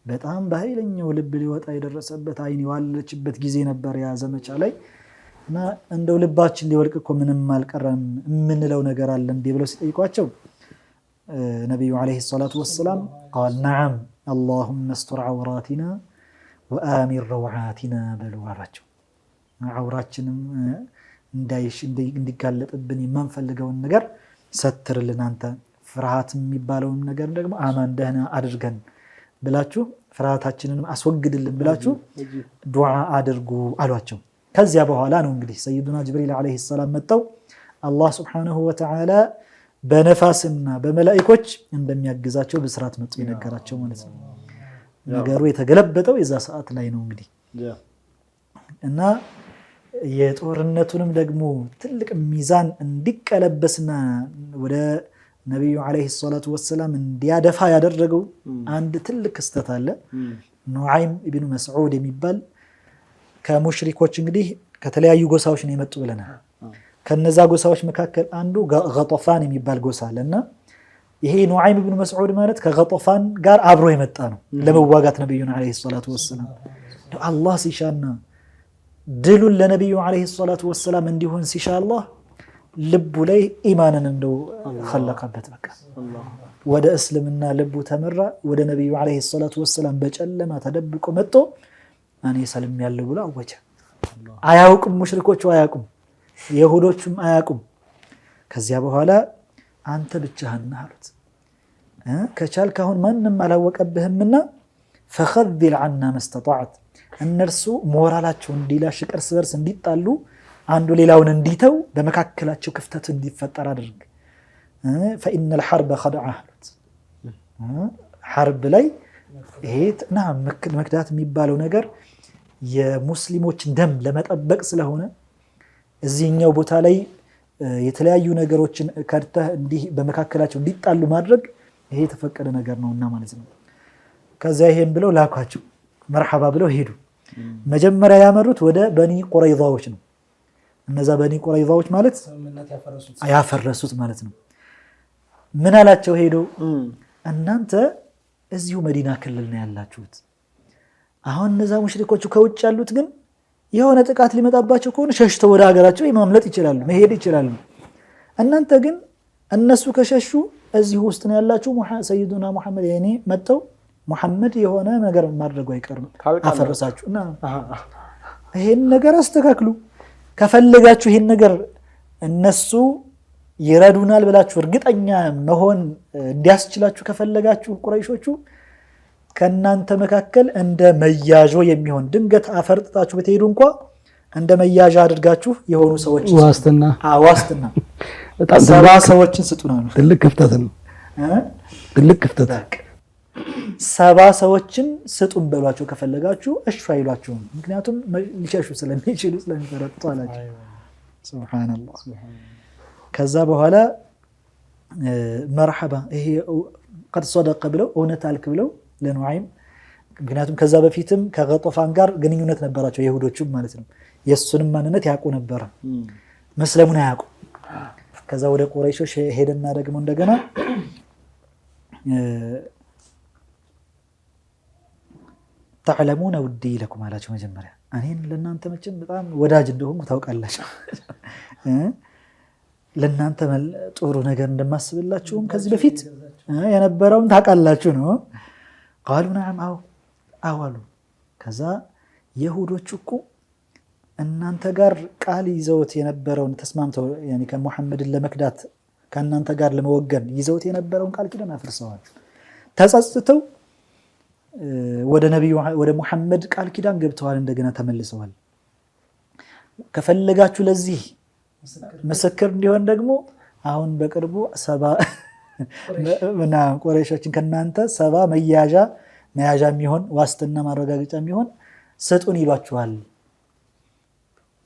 D: በጣም በኃይለኛው ልብ ሊወጣ የደረሰበት አይን የዋለለችበት ጊዜ ነበር ያ ዘመቻ ላይ። እና እንደው ልባችን ሊወልቅ እኮ ምንም አልቀረም የምንለው ነገር አለ እንዴ ብለው ሲጠይቋቸው ነቢዩ ዓለይሂ ሰላቱ ወሰላም ቃል ነዓም አላሁመ አስቱር ዐውራቲና ወአሚር ረውዓቲና በሉ አሏቸው። ዐውራችንም እንዲጋለጥብን የማንፈልገውን ነገር ሰትርልን አንተ፣ ፍርሃት የሚባለውን ነገር ደግሞ አማን ደህና አድርገን ብላችሁ ፍርሃታችንንም አስወግድልን ብላችሁ ዱዓ አድርጉ አሏቸው። ከዚያ በኋላ ነው እንግዲህ ሰይዱና ጅብሪል ዓለይሂ ሰላም መጥተው አላህ ሱብሓነሁ ወተዓላ በነፋስና በመላኢኮች እንደሚያግዛቸው ብስራት መጡ የነገራቸው ማለት ነው። ነገሩ የተገለበጠው የዛ ሰዓት ላይ ነው እንግዲህ እና የጦርነቱንም ደግሞ ትልቅ ሚዛን እንዲቀለበስና ወደ ነቢዩ ዓለይሂ ሰላቱ ወሰላም እንዲያደፋ ያደረገው አንድ ትልቅ ክስተት አለ። ኑዓይም ኢብኑ መስዑድ የሚባል ከሙሽሪኮች እንግዲህ ከተለያዩ ጎሳዎች ነው የመጡ ብለናል። ከነዛ ጎሳዎች መካከል አንዱ ገጦፋን የሚባል ጎሳ አለና ይሄ ኑዓይም ኢብኑ መስዑድ ማለት ከገጦፋን ጋር አብሮ የመጣ ነው ለመዋጋት ነብዩን ዓለይሂ ሰላቱ ወሰላም። አላህ ሲሻና ድሉን ለነብዩ ዓለይሂ ሰላቱ ወሰላም እንዲሆን ሲሻ አላህ ልቡ ላይ ኢማንን እንደው خلقበት። በቃ ወደ እስልምና ልቡ ተመራ። ወደ ነብዩ ዓለይሂ ሰላቱ ወሰላም በጨለማ ተደብቆ መጥቶ እኔ ሰልም ያለው ብሎ አወጀ። አያውቁም፣ ሙሽሪኮቹ አያውቁም፣ የሁዶቹም አያውቁም። ከዚያ በኋላ አንተ ብቻህን አሉት፣ ከቻልክ አሁን ማንም አላወቀብህምና فخذل عنا ما استطعت፣ እነርሱ ሞራላቸው እንዲላሽቅ እርስ በርስ እንዲጣሉ አንዱ ሌላውን እንዲተው በመካከላቸው ክፍተት እንዲፈጠር አድርግ። فإن الحرب خدعة አሉት። ሐርብ ላይ ይሄ መክዳት የሚባለው ነገር የሙስሊሞችን ደም ለመጠበቅ ስለሆነ እዚህኛው ቦታ ላይ የተለያዩ ነገሮችን ከርተህ እንዲህ በመካከላቸው እንዲጣሉ ማድረግ ይሄ የተፈቀደ ነገር ነውና ማለት ነው። ከዛ ይሄን ብለው ላኳቸው፣ መርሐባ ብለው ሄዱ። መጀመሪያ ያመሩት ወደ በኒ ቁረይዛዎች ነው። እነዛ በኒ ቁረይዛዎች ማለት ያፈረሱት ማለት ነው። ምን አላቸው ሄደው እናንተ እዚሁ መዲና ክልል ነው ያላችሁት። አሁን እነዛ ሙሽሪኮቹ ከውጭ ያሉት ግን የሆነ ጥቃት ሊመጣባቸው ከሆነ ሸሽተው ወደ ሀገራቸው ማምለጥ ይችላሉ፣ መሄድ ይችላሉ። እናንተ ግን እነሱ ከሸሹ እዚሁ ውስጥ ነው ያላችሁ። ሰይዱና ሙሐመድ ያኔ መጥተው ሙሐመድ የሆነ ነገር ማድረጉ አይቀርም፣ አፈረሳችሁና ይሄን ነገር አስተካክሉ። ከፈለጋችሁ ይሄን ነገር እነሱ ይረዱናል ብላችሁ እርግጠኛ መሆን እንዲያስችላችሁ ከፈለጋችሁ ቁረይሾቹ ከናንተ መካከል እንደ መያዦ የሚሆን ድንገት አፈርጥታችሁ በተሄዱ እንኳን እንደ መያዣ አድርጋችሁ የሆኑ ሰዎች ዋስትና በጣም ሰዎችን ስጡና ነው። ትልቅ ክፍተት ነው። ትልቅ ክፍተት 70 ሰዎችን ስጡን በሏቸው ከፈለጋችሁ። እሺ አይሏቸውም፣ ምክንያቱም ሊሸሹ ስለሚችሉ ስለሚፈረጡ አላቸው። ሱብሃንአላህ። ከዛ በኋላ መርሐባ ይሄ ቀድ ሰደቀ ብለው እውነት አልክ ብለው ለኑዓይም፣ ምክንያቱም ከዛ በፊትም ከገጦፋን ጋር ግንኙነት ነበራቸው የይሁዶቹም ማለት ነው። የሱንም ማንነት ያውቁ ነበር፣ መስለሙን አያውቁ። ከዛ ወደ ቁረይሾች ሄደና ደግሞ እንደገና ተዕለሙነ ውዲ ለኩም አላቸው። መጀመሪያ እኔን ለእናንተ መቼም በጣም ወዳጅ እንደሆንኩ ታውቃላችሁ፣ ለእናንተ ጥሩ ነገር እንደማስብላችሁም ከዚህ በፊት የነበረውን ታውቃላችሁ ነው። ቃሉ ነዓም አዎ አሉ። ከዛ የሁዶቹ እኮ እናንተ ጋር ቃል ይዘውት የነበረውን ተስማምተው ከሙሐመድን ለመክዳት ከእናንተ ጋር ለመወገን ይዘውት የነበረውን ቃል ኪዳን አፍርሰዋል። ተጸጽተው ወደ ነብዩ ወደ ሙሐመድ ቃል ኪዳን ገብተዋል። እንደገና ተመልሰዋል። ከፈለጋችሁ ለዚህ ምስክር እንዲሆን ደግሞ አሁን በቅርቡ እና ቁረይሾችን ከናንተ 70 መያዣ የሚሆን ዋስትና ማረጋገጫ የሚሆን ስጡን ይሏችኋል።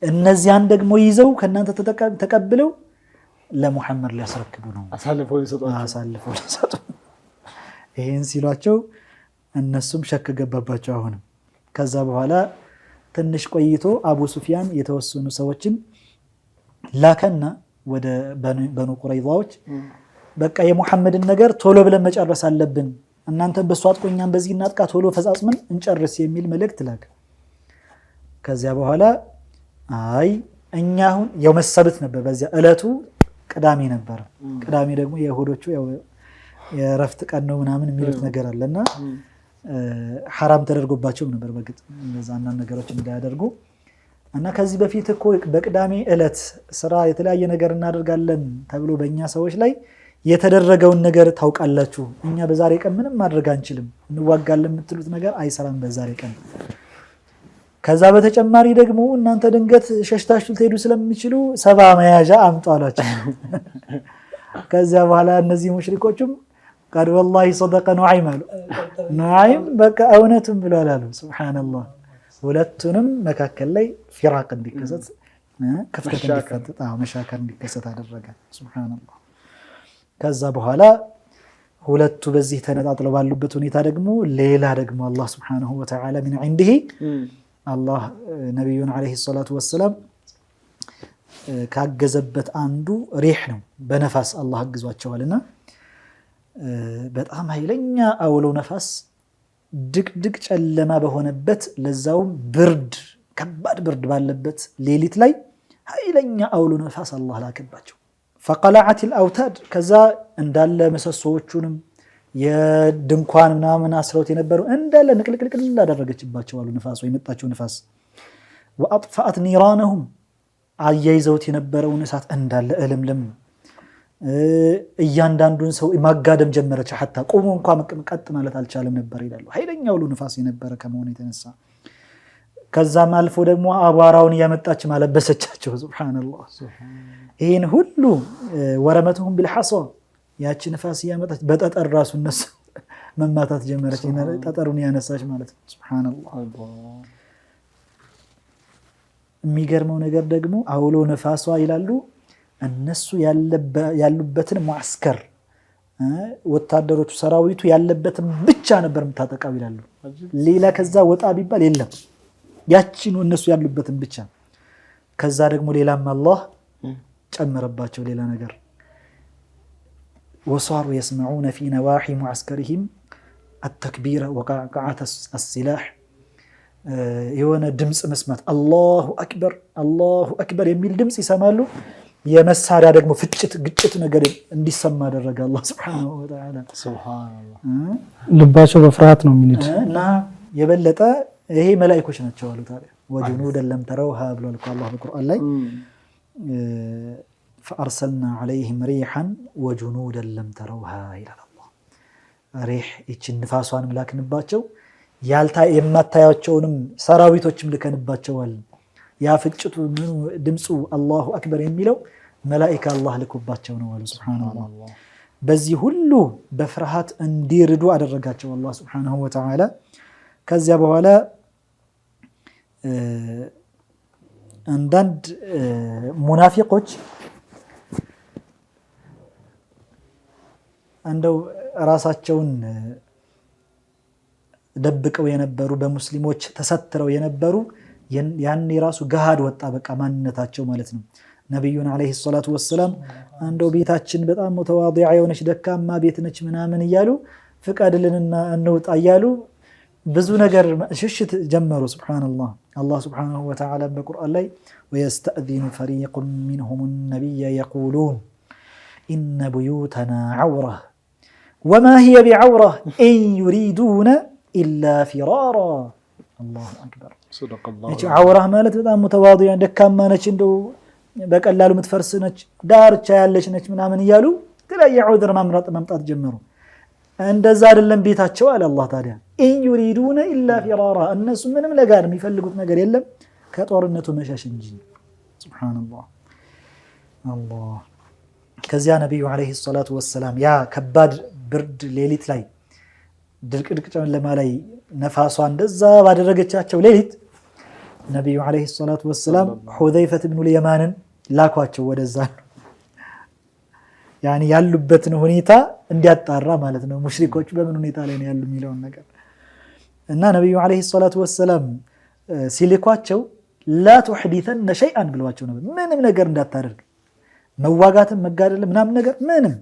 D: እነዚያን ደግሞ ይዘው ከናንተ ተቀብለው ለሙሐመድ ሊያስረክቡ ነው አሳልፈው ሊሰጡ። ይሄን ሲሏቸው እነሱም ሸክ ገባባቸው። አሁንም ከዛ በኋላ ትንሽ ቆይቶ አቡ ሱፊያን የተወሰኑ ሰዎችን ላከና ወደ በኑ ቁረይዛዎች በቃ የሙሐመድን ነገር ቶሎ ብለን መጨረስ አለብን፣ እናንተም በሱ አጥቆ እኛም በዚህ እናጥቃ፣ ቶሎ ፈጻጽመን እንጨርስ የሚል መልእክት ላከ። ከዚያ በኋላ አይ እኛ አሁን የውመ ሰብት ነበር፣ በዚያ እለቱ ቅዳሜ ነበር። ቅዳሜ ደግሞ የይሁዶቹ የረፍት ቀን ነው ምናምን የሚሉት ነገር አለና ሐራም ተደርጎባቸው ነበር በግጥ እንደዛ አንዳንድ ነገሮች እንዳያደርጉ እና ከዚህ በፊት እኮ በቅዳሜ እለት ስራ የተለያየ ነገር እናደርጋለን ተብሎ በእኛ ሰዎች ላይ የተደረገውን ነገር ታውቃላችሁ። እኛ በዛሬ ቀን ምንም ማድረግ አንችልም፣ እንዋጋለን የምትሉት ነገር አይሰራም በዛሬ ቀን። ከዛ በተጨማሪ ደግሞ እናንተ ድንገት ሸሽታችሁ ልትሄዱ ስለሚችሉ 70 መያዣ አምጡ አሏቸው። ከዚያ በኋላ እነዚህ ሙሽሪኮችም ቃል ወላሂ ሰደቀ ኑዓይም አሉ። ኑዓይም በቃ እውነትም ብሏል አሉ። ሱብሃንአላህ። ሁለቱንም መካከል ላይ ፊራቅ እንዲከሰት ክፍተት እንዲፈጠር መሻከር እንዲከሰት አደረገ። ሱብሃንአላህ። ከዛ በኋላ ሁለቱ በዚህ ተነጣጥለው ባሉበት ሁኔታ ደግሞ ሌላ ደግሞ አላህ ሱብሃነሁ ወተዓላ ሚን ዒንዲሂ አላህ ነቢዩን ዓለይሂ ሰላቱ ወሰላም ካገዘበት አንዱ ሪህ ነው። በነፋስ አላህ አግዟቸዋልና በጣም ኃይለኛ አውሎ ነፋስ ድቅድቅ ጨለማ በሆነበት ለዛውም ብርድ ከባድ ብርድ ባለበት ሌሊት ላይ ኃይለኛ አውሎ ነፋስ አላህ ላከባቸው። ፈቀለዐት አልአውታድ ከዛ እንዳለ ምሰሶዎቹንም የድንኳን ምናምን አስረውት የነበሩ እንዳለ ንቅልቅልቅል አደረገችባቸው አሉ ነፋሱ የመጣቸው ነፋስ። ወአጥፈአት ኒራነሁም አያይዘውት የነበረውን እሳት እንዳለ እልምልም እያንዳንዱን ሰው ማጋደም ጀመረች። ሐታ ቆሞ እንኳን ቀጥ ማለት አልቻለም ነበር ይላሉ። ኃይለኛ አውሎ ነፋስ የነበረ ከመሆኑ የተነሳ ከዛም አልፎ ደግሞ አቧራውን እያመጣች ማለበሰቻቸው። ሱብሃንአላህ። ይህን ሁሉ ወረመቱሁም ቢልሐሷ ያቺ ነፋስ እያመጣች በጠጠር ራሱ እነሱ መማታት ጀመረች። ጠጠሩን ያነሳች ማለት ነው። ሱብሃንአላህ። የሚገርመው ነገር ደግሞ አውሎ ነፋሷ ይላሉ እነሱ ያሉበትን ሙዓስከር ወታደሮቹ ሰራዊቱ ያለበትን ብቻ ነበር የምታጠቃው ይላሉ። ሌላ ከዛ ወጣ ቢባል የለም፣ ያቺን እነሱ ያሉበትን ብቻ። ከዛ ደግሞ ሌላም አላህ ጨመረባቸው ሌላ ነገር። ወሳሩ የስመዑነ ፊ ነዋሒ ሙዓስከሪሂም አተክቢረ ወቀዕቀዓተ አስሲላሕ የሆነ ድምፅ መስማት አላሁ አክበር አላሁ አክበር የሚል ድምፅ ይሰማሉ። የመሳሪያ ደግሞ ፍጭት ግጭት ነገር እንዲሰማ አደረገ አላህ ሱብሓነሁ ወተዓላ። ሱብሃንአላህ።
B: ልባቸው በፍርሃት ነው የሚነድ
D: እና የበለጠ ይሄ መላእክቶች ናቸው አሉ። ታዲያ ወጁኑደን ለም ተረውሃ ብሏል አላህ በቁርአን ላይ ፈአርሰልና ዐለይሂም ሪሐን ወጁኑደን ለም ተረውሃ ይላል አላህ። ሪህ ይችን ንፋሷንም ላክንባቸው የማታያቸውንም ሰራዊቶችም ልከንባቸዋል። ያ ፍጭቱ ምኑ ድምፁ አላሁ አክበር የሚለው መላኢካ አላህ ልኮባቸው ነው አሉ ሱብሃንአላህ። በዚህ ሁሉ በፍርሃት እንዲርዱ አደረጋቸው አላህ ሱብሃነሁ ወተዓላ። ከዚያ በኋላ አንዳንድ ሙናፊቆች እንደው ራሳቸውን ደብቀው የነበሩ በሙስሊሞች ተሰትረው የነበሩ ያኔ ራሱ ገሃድ ወጣ በቃ ማንነታቸው ማለት ነው። ነቢዩን ዓለይሂ ሰላቱ ወሰላም እንደው ቤታችን በጣም ሙተዋዲዓ የሆነች ደካማ ቤት ነች ምናምን እያሉ ፍቀድልንና እንውጣ እያሉ ብዙ ነገር ሽሽት ጀመሩ። ሱብሃንአላህ። አላህ ሱብሃነሁ ወተዓላ በቁርአን ላይ ወየስተእዚኑ ፈሪቁን ሚንሁም ነቢየ የቁሉን ኢነ ቡዩተና ዐውራ ወማ ሂየ ቢዐውራ ኢን ዩሪዱነ ኢላ ፊራራ። አላሁ አክበር። እቺ ዐውራ ማለት በጣም ሙተዋዲዓ ደካማ ነች፣ እንደው በቀላሉ የምትፈርስ ነች፣ ዳርቻ ያለች ነች ምናምን እያሉ የተለያየ ዑድር ማምጣት ጀመሩ። እንደዛ አይደለም ቤታቸው አለ አላህ። ታዲያ ኢን ዩሪዱነ ኢላ ፊራራ፣ እነሱ ምንም ነገር የሚፈልጉት ነገር የለም ከጦርነቱ መሸሽ እንጂ። ሱብሃንአላህ። አላህ ከዚያ ነቢዩ ዓለይሂ ሰላቱ ወሰላም ያ ከባድ ብርድ ሌሊት ላይ ድርቅድቅ ጨለማ ላይ ነፋሷ እንደዛ ባደረገቻቸው ሌሊት ነቢዩ ዓለይሂ ሰላቱ ወሰላም ሁዘይፈት ብኑል የማንን ላኳቸው ወደዛ ያኒ ያሉበትን ሁኔታ እንዲያጣራ ማለት ነው። ሙሽሪኮች በምን ሁኔታ ላይ ነው ያሉ የሚለውን ነገር እና ነቢዩ ዓለይሂ ሰላቱ ወሰላም ሲልኳቸው ላ ቱሕዲተነ ሸይአን ብለዋቸው ነበር። ምንም ነገር እንዳታደርግ መዋጋትን መጋደል ምናምን ነገር ምንም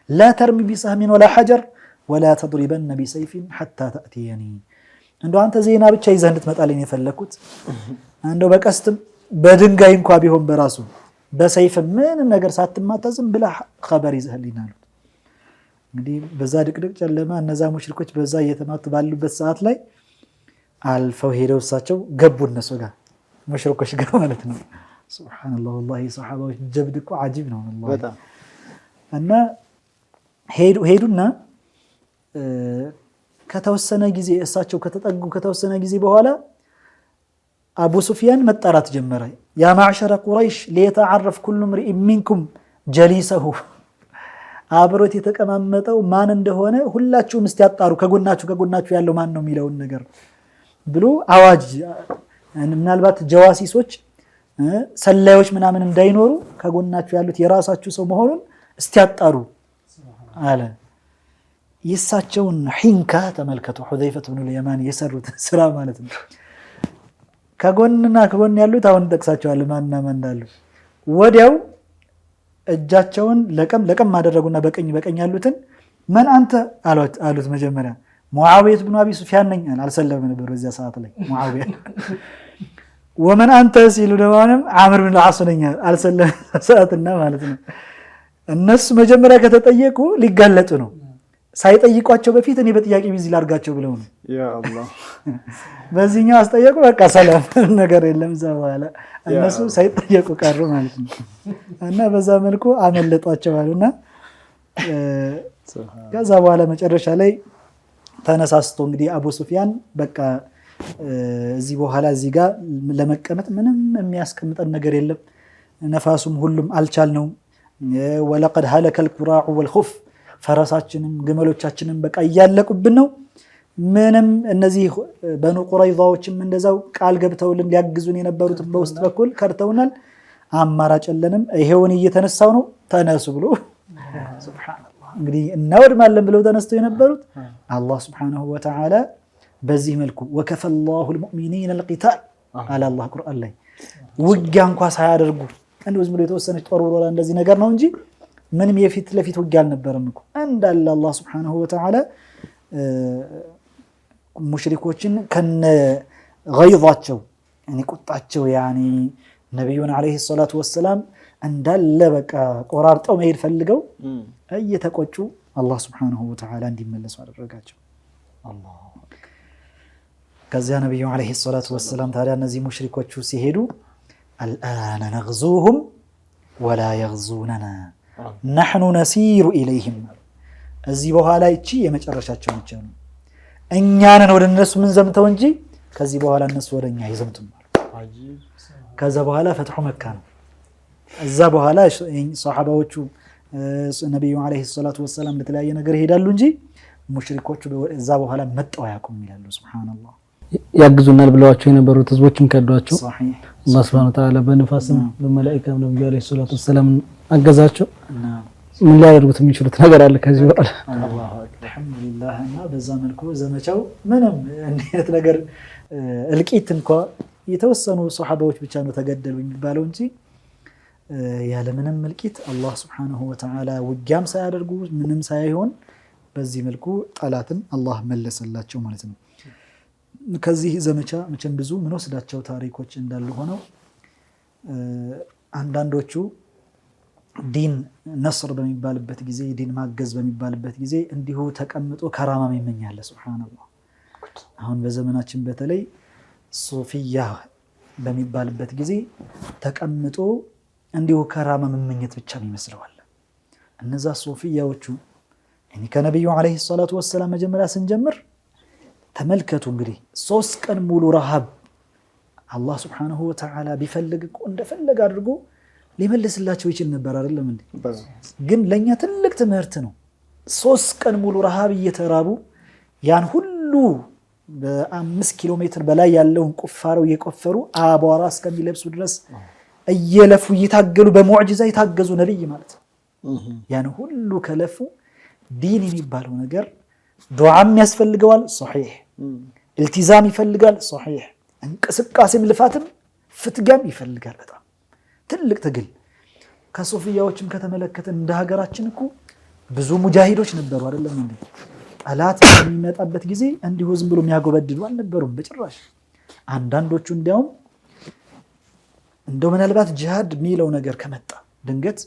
D: ላ ተርሚ ቢሰህሚን ወላ ሐጀር ወላ ተድሪበነ ቢሰይፊን ሐታ ተእትየኒ እንደው አንተ ዜና ብቻ ይዘህ እንድትመጣልኝ የፈለኩት እንደው በቀስትም በድንጋይ እንኳ ቢሆን በራሱ በሰይፍ ምንም ነገር ሳትማታ ዝም ብለህ ኸበር ይዘህልኝ አሉት። እንግዲህ በዛ ድቅድቅ ጨለማ እነዛ ሙሽሪኮች በዛ እየተማቱ ባሉበት ሰዓት ላይ አልፈው ሄደው እሳቸው ገቡ እነሱ ጋር ሙሽሪኮች ጋር ማለት ነው። ሱብሃንአላህ ወላሂ ሰሃባዎች ጀብድ እኮ አጂብ ነው ወላሂ። እና ሄዱና ከተወሰነ ጊዜ እሳቸው ከተጠጉ ከተወሰነ ጊዜ በኋላ አቡ ሱፊያን መጣራት ጀመረ። ያ ማዕሸረ ቁረይሽ ሊየተዓረፍ ኩሉ ምርእ ሚንኩም ጀሊሰሁ አብሮት የተቀማመጠው ማን እንደሆነ ሁላችሁም እስቲ ያጣሩ ከጎናችሁ ያለው ማን ነው የሚለውን ነገር ብሎ አዋጅ ምናልባት ጀዋሲሶች ሰላዮች ምናምን እንዳይኖሩ ከጎናችሁ ያሉት የራሳችሁ ሰው መሆኑን እስቲ ያጣሩ አለ። የሳቸውን ሒንካ ተመልከቱ። ሁዘይፈት ብኑል የማን የሰሩት ስራ ማለት ነው። ከጎን ያሉት አሁን እንጠቅሳቸዋለን ማንና ማን እንዳሉ። ወዲያው እጃቸውን ለቀም አደረጉና በቀኝ ያሉትን መን አንተ አሉት። መጀመሪያ ሙዓዊያ ብኑ አቢ ሱፊያን ነኝ አልሰለም ነበር በዚያ ሰዓት ላይ ሙዓዊያ። ወመን አንተ ሲሉ ደማንም አምር ብን አልዓስ ነኝ አልሰለም ሰዓትና ማለት ነው። እነሱ መጀመሪያ ከተጠየቁ ሊጋለጡ ነው። ሳይጠይቋቸው በፊት እኔ በጥያቄ ቢዚ ላርጋቸው ብለው ነው። ያ አላህ በዚህኛው አስጠየቁ። በቃ ሰላም ነገር የለም። እዛ በኋላ እነሱ ሳይጠየቁ ቀሩ ማለት ነው። እና በዛ መልኩ አመለጧቸው አሉና ከዛ በኋላ መጨረሻ ላይ ተነሳስቶ እንግዲህ አቡ ሱፊያን በቃ እዚህ በኋላ እዚህ ጋር ለመቀመጥ ምንም የሚያስቀምጠን ነገር የለም፣ ነፋሱም ሁሉም አልቻልነውም። ወለቀድ ሀለከል ቁራዑ ወልኹፍ ፈረሳችንም ግመሎቻችንም በቃ እያለቁብን ነው። ምንም እነዚህ በኑ ቁረይዛዎችም እንደዛው ቃል ገብተውልን ሊያግዙን የነበሩት በውስጥ በኩል ከርተውናል። አማራጭ የለንም፣ ይሄውን እየተነሳው ነው ተነሱ ብሎ ሱብሃንአላህ እንግዲህ እናወድማለን ብለው ተነስተው የነበሩት አላህ ሱብሃነሁ ወተዓላ በዚህ መልኩ ወከፈላሁ አልሙእሚኒነ አልቂታል አለ አላህ ቁርአን ላይ ውጊያ እንኳን ሳያደርጉ እንደው ዝም ብሎ የተወሰነች ጦር ወራ እንደዚህ ነገር ነው እንጂ ምንም የፊት ለፊት ውጊያ አልነበረም እኮ እንዳለ አላህ ሱብሃነሁ ወተዓላ ሙሽሪኮችን ከነ ገይዛቸው ያኒ ቁጣቸው ያኒ ነብዩን አለይሂ ሰላቱ ወሰላም እንዳለ በቃ ቆራርጠው መሄድ ፈልገው እየተቆጩ አላህ ሱብሃነሁ ወተዓላ እንዲመለሱ አደረጋቸው። አላህ ከዚያ ነብዩ አለይሂ ሰላቱ ወሰላም ታዲያ እነዚህ ሙሽሪኮቹ ሲሄዱ አልአነ ነግዙሁም ወላ የግዙነና ነሕኑ ነሲሩ ኢለይሂም እዚህ በኋላ እቺ የመጨረሻቸው ነች ነው እኛንን ወደ እነሱ ምን ዘምተው እንጂ ከዚህ በኋላ እነሱ ወደኛ ይዘምቱም። ከዛ በኋላ ፈትሑ መካ ነው። እዛ በኋላ ሷሐባዎቹ ነብዩ አለይሂ ሰላቱ ወሰላም ለተለያየ ነገር ይሄዳሉ እንጂ ሙሽሪኮቹ እዛ በኋላ መጣው ያቁም ይላሉ። ሱብሃንአላህ
B: ያግዙናል ብለዋቸው የነበሩት ህዝቦችን ከዷቸው። አላህ ሱብሃነሁ ወተዓላ በንፋስም በመላእክም ነብዩ አለይሂ ሰላቱ ወሰላም አገዛቸው። ምን ሊያደርጉት የሚችሉት ነገር አለ ከዚህ በኋላ?
D: አላሁ አክበር አልহামዱሊላህ። እና በዛ መልኩ ዘመቻው ምንም እንዴት ነገር እልቂት እንኳን የተወሰኑ ሱሐባዎች ብቻ ነው ተገደሉ የሚባለው እንጂ ያለ ምንም እልቂት አላህ ሱብሓነሁ ወተዓላ ውጊያም ሳያደርጉ ምንም ሳይሆን በዚህ መልኩ ጠላትን አላህ መለሰላቸው ማለት ነው። ከዚህ ዘመቻ መቼም ብዙ ምን ወስዳቸው ታሪኮች እንዳሉ ሆነው አንዳንዶቹ ዲን ነስር በሚባልበት ጊዜ ዲን ማገዝ በሚባልበት ጊዜ እንዲሁ ተቀምጦ ከራማም ይመኛል። ሱብሃንአላህ አሁን በዘመናችን በተለይ ሱፊያ በሚባልበት ጊዜ ተቀምጦ እንዲሁ ከራማ መመኘት ብቻ ይመስለዋል። እነዛ ሱፊያዎቹ እኔ ከነብዩ አለይሂ ሰላቱ ወሰላም መጀመሪያ ስንጀምር ተመልከቱ እንግዲህ 3 ቀን ሙሉ ረሃብ አላህ ሱብሓነሁ ወተዓላ ቢፈልግ እንደፈለገ አድርጎ ሊመልስላቸው ይችል ነበር አይደለም እንዴ? ግን ለኛ ትልቅ ትምህርት ነው። 3 ቀን ሙሉ ረሃብ እየተራቡ ያን ሁሉ በ5 ኪሎ ሜትር በላይ ያለውን ቁፋሮ እየቆፈሩ አቧራ እስከሚለብሱ ድረስ እየለፉ እየታገሉ በሙዕጂዛ የታገዙ ነብይ ማለት ነው። ያን ሁሉ ከለፉ ዲን የሚባለው ነገር ዱዓም ያስፈልገዋል ሶሒህ፣ ኢልቲዛም ይፈልጋል ሶሒህ፣ እንቅስቃሴም ልፋትም ፍትጋም ይፈልጋል። በጣም ትልቅ ትግል። ከሶፊያዎችም ከተመለከተ እንደ ሀገራችን እኮ ብዙ ሙጃሂዶች ነበሩ አይደለም እንዴ? ጠላት በሚመጣበት ጊዜ እንዲሁ ዝም ብሎ የሚያጎበድዱ አልነበሩም በጭራሽ። አንዳንዶቹ እንዲያውም እንደው ምናልባት ጂሃድ የሚለው ነገር ከመጣ ድንገት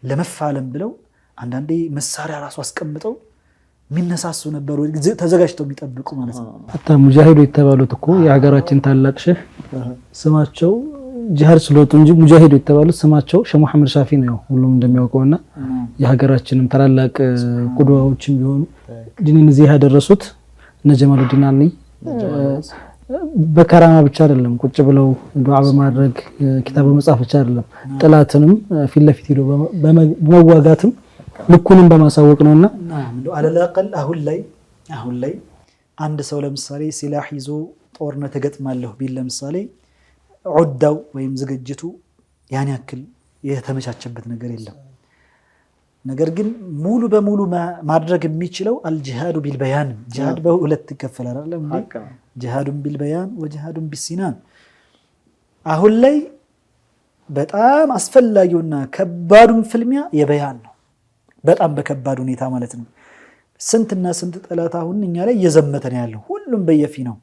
D: ለመፋለም ብለው አንዳንዴ መሳሪያ ራሱ አስቀምጠው የሚነሳሱ ነበሩ፣ ተዘጋጅተው የሚጠብቁ ማለት ነው።
B: አታ ሙጃሂዱ የተባሉት እኮ የሀገራችን ታላቅ ሼህ ስማቸው ጂሃድ ስለወጡ እንጂ ሙጃሂዱ የተባሉት ስማቸው ሼህ መሐመድ ሻፊ ነው ሁሉም እንደሚያውቀውና የሀገራችንም ታላላቅ ቁድዋዎችም ቢሆኑ ዲንን እዚህ ያደረሱት እነ ጀማሉዲን አኒ በከራማ ብቻ አይደለም ቁጭ ብለው ዱዓ በማድረግ ኪታብ በመጻፍ ብቻ አይደለም ጥላትንም ፊት ለፊት ሄዶ በመዋጋትም ልኩንም በማሳወቅ ነውና
D: አለላቀል አሁን ላይ አንድ ሰው ለምሳሌ ሲላህ ይዞ ጦርነት ተገጥማለሁ ቢል ለምሳሌ ዑዳው ወይም ዝግጅቱ ያን ያክል የተመቻቸበት ነገር የለም። ነገር ግን ሙሉ በሙሉ ማድረግ የሚችለው አልጂሃዱ ቢልበያን፣ ጂሃድ በሁለት ይከፈላል አይደል እንዴ? ጂሃዱን ቢልበያን ወጂሃዱን ቢሲናን። አሁን ላይ በጣም አስፈላጊውና ከባዱን ፍልሚያ የበያን ነው። በጣም በከባድ ሁኔታ ማለት ነው። ስንትና ስንት ጠላት አሁን እኛ ላይ እየዘመተ ነው ያለው። ሁሉም በየፊ ነው።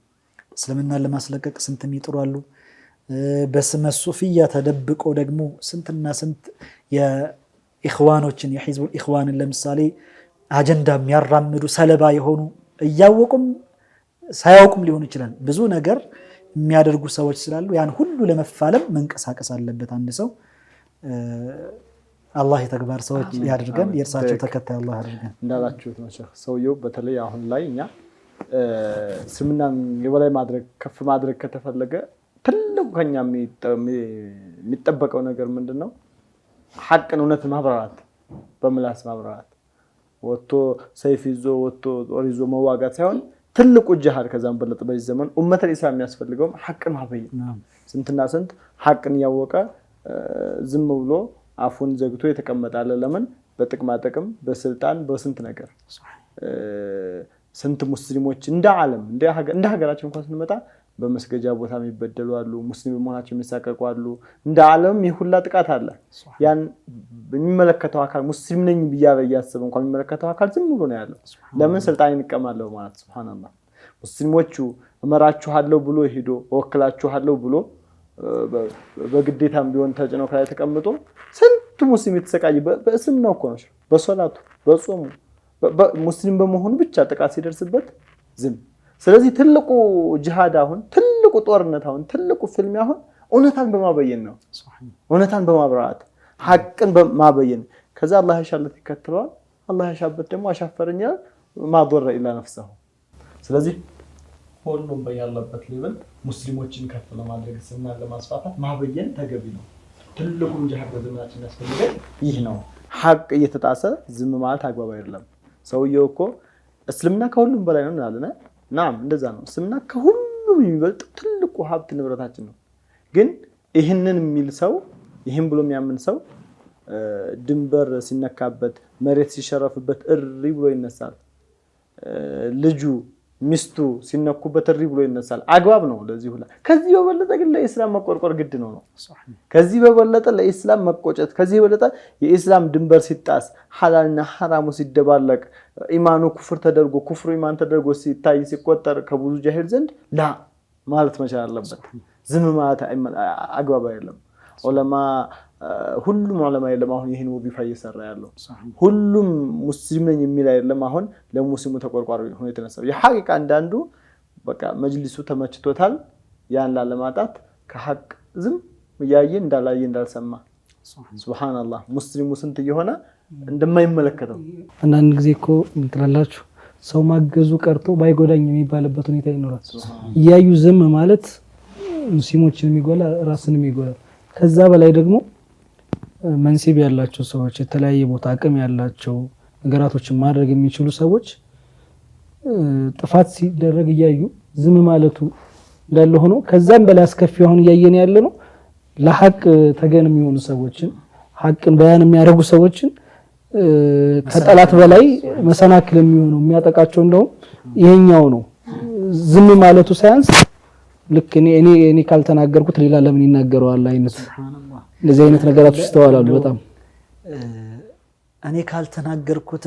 D: እስልምናን ለማስለቀቅ ስንት የሚጥሩ አሉ። በስመ ሱፊያ ተደብቆ ደግሞ ስንትና ስንት የኢኽዋኖችን የሒዝቡል ኢኽዋንን ለምሳሌ አጀንዳ የሚያራምዱ ሰለባ የሆኑ እያወቁም ሳያውቁም ሊሆን ይችላል ብዙ ነገር የሚያደርጉ ሰዎች ስላሉ ያን ሁሉ ለመፋለም መንቀሳቀስ አለበት አንድ ሰው። አላህ የተግባር ሰዎች ያድርገን፣ የእርሳቸው ተከታይ አላህ ያድርገን።
C: እንዳላችሁት ነው ሼህ። ሰውየው በተለይ አሁን ላይ እኛ እስልምናን የበላይ ማድረግ ከፍ ማድረግ ከተፈለገ ትልቁ ከኛ የሚጠበቀው ነገር ምንድነው? ሐቅን እውነትን ማብራራት፣ በምላስ ማብራራት፣ ወጥቶ ሰይፍ ይዞ ወጥቶ ጦር ይዞ መዋጋት ሳይሆን ትልቁ ጂሃድ ከዛም በለጠ በዚህ ዘመን ኡመተል ኢስላም የሚያስፈልገው ሐቅን ማበየት። ስንትና ስንት ሐቅን ያወቀ ዝም ብሎ አፉን ዘግቶ የተቀመጣለ። ለምን? በጥቅማ ጥቅም፣ በስልጣን፣ በስንት ነገር ስንት ሙስሊሞች እንደ ዓለም እንደ ሀገራችን እንኳን ስንመጣ በመስገጃ ቦታ የሚበደሉ አሉ፣ ሙስሊም በመሆናቸው የሚሳቀቁ አሉ። እንደ ዓለም የሁላ ጥቃት አለ። ያን የሚመለከተው አካል ሙስሊም ነኝ ብያለ እያሰበ እንኳን የሚመለከተው አካል ዝም ብሎ ነው ያለው። ለምን? ስልጣን እንቀማለሁ ማለት ሱብሃንአላህ። ሙስሊሞቹ እመራችኋለሁ ብሎ ሄዶ ወክላችኋለሁ ብሎ በግዴታም ቢሆን ተጭነው ከላይ ተቀምጦ ስንት ሙስሊም የተሰቃየ በእስልምና እኮ ነው፣ በሶላቱ በጾሙ ሙስሊም በመሆኑ ብቻ ጥቃት ሲደርስበት ዝም። ስለዚህ ትልቁ ጂሃድ አሁን ትልቁ ጦርነት አሁን ትልቁ ፍልሚያ አሁን እውነታን በማበየን ነው። እውነታን በማብራራት ሐቅን በማበየን ከዛ አላህ ያሻለት ይከተለዋል። አላህ ያሻበት ደግሞ አሻፈረኝ ማዶረ ኢላ ነፍሰሁ። ስለዚህ ሁሉም በያለበት ሌቭል ሙስሊሞችን ከፍ ለማድረግ ስናን ለማስፋፋት ማበየን ተገቢ ነው። ትልቁም ጂሃድ በዘመናችን ያስፈልገው ይህ ነው። ሐቅ እየተጣሰ ዝም ማለት አግባብ አይደለም። ሰውየው እኮ እስልምና ከሁሉም በላይ ነው እንላለን። ናም እንደዛ ነው። እስልምና ከሁሉም የሚበልጥ ትልቁ ሀብት ንብረታችን ነው። ግን ይህንን የሚል ሰው ይህን ብሎ የሚያምን ሰው ድንበር ሲነካበት መሬት ሲሸረፍበት እሪ ብሎ ይነሳል። ልጁ ሚስቱ ሲነኩበት እሪ ብሎ ይነሳል። አግባብ ነው ለዚህ ሁላ። ከዚህ በበለጠ ግን ለኢስላም መቆርቆር ግድ ነው። ከዚህ በበለጠ ለኢስላም መቆጨት፣ ከዚህ በበለጠ የኢስላም ድንበር ሲጣስ ሐላልና ሐራሙ ሲደባለቅ ኢማኑ ኩፍር ተደርጎ ኩፍሩ ኢማን ተደርጎ ሲታይ ሲቆጠር ከብዙ ጃሂል ዘንድ ላ ማለት መቻል አለበት። ዝም ማለት አግባብ አይደለም። ዑለማ ሁሉም ዑለማ የለም አሁን ይሄን ወዚፋ እየሰራ ያለው ሁሉም ሙስሊም ነኝ የሚል አይደለም። አሁን ለሙስሊሙ ተቆርቋሪ ሆኖ የተነሳው የሐቂቃ አንዳንዱ በቃ መጅሊሱ ተመችቶታል ያን ላለማጣት ከሐቅ ዝም ያየ እንዳላየ እንዳልሰማ ሱብሃንአላህ ሙስሊሙ ስንት እየሆነ እንደማይመለከተው።
B: አንዳንድ ጊዜ እኮ እንትላላችሁ ሰው ማገዙ ቀርቶ ባይጎዳኝ የሚባልበት ሁኔታ ይኖራል። እያዩ ዝም ማለት ሙስሊሞችን የሚጎላ ራስንም ይጎላል። ከዛ በላይ ደግሞ መንሲብ ያላቸው ሰዎች የተለያየ ቦታ አቅም ያላቸው ነገራቶችን ማድረግ የሚችሉ ሰዎች ጥፋት ሲደረግ እያዩ ዝም ማለቱ እንዳለ ሆኖ ከዛም በላይ አስከፊ አሁን እያየን ያለ ነው ለሐቅ ተገን የሚሆኑ ሰዎችን ሐቅን በያን የሚያደርጉ ሰዎችን ከጠላት በላይ መሰናክል የሚሆኑ የሚያጠቃቸው እንደው ይሄኛው ነው ዝም ማለቱ ሳይንስ ልክ እኔ ካልተናገርኩት ሌላ ለምን ይናገረዋል አይነት እንደዚህ አይነት ነገራቶች ይስተዋላሉ በጣም
D: እኔ ካልተናገርኩት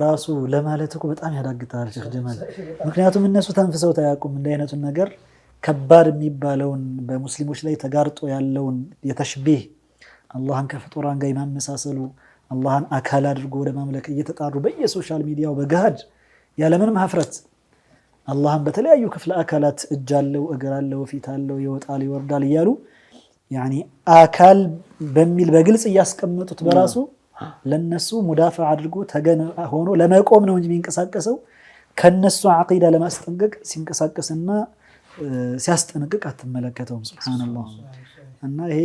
D: ራሱ ለማለት እኮ በጣም ያዳግታል ሼክ ጀማል ምክንያቱም እነሱ ተንፍሰው ታያቁም እንደ አይነቱን ነገር ከባድ የሚባለውን በሙስሊሞች ላይ ተጋርጦ ያለውን የተሽቢህ አላህን ከፍጡራን ጋር ማመሳሰሉ አላህን አካል አድርጎ ወደ ማምለክ እየተጣሩ በየሶሻል ሚዲያው በጋድ ያለምንም ሀፍረት አላህን በተለያዩ ክፍለ አካላት እጅ አለው እግር አለው ፊት አለው ይወጣል ይወርዳል እያሉ ያኒ አካል በሚል በግልጽ እያስቀመጡት በራሱ ለነሱ ሙዳፋ አድርጎ ተገነ ሆኖ ለመቆም ነው እንጂ የሚንቀሳቀሰው ከነሱ አቂዳ ለማስጠንቀቅ ሲንቀሳቀስና ሲያስጠነቅቅ አትመለከተውም ሱብሃንአላህ እና ይሄ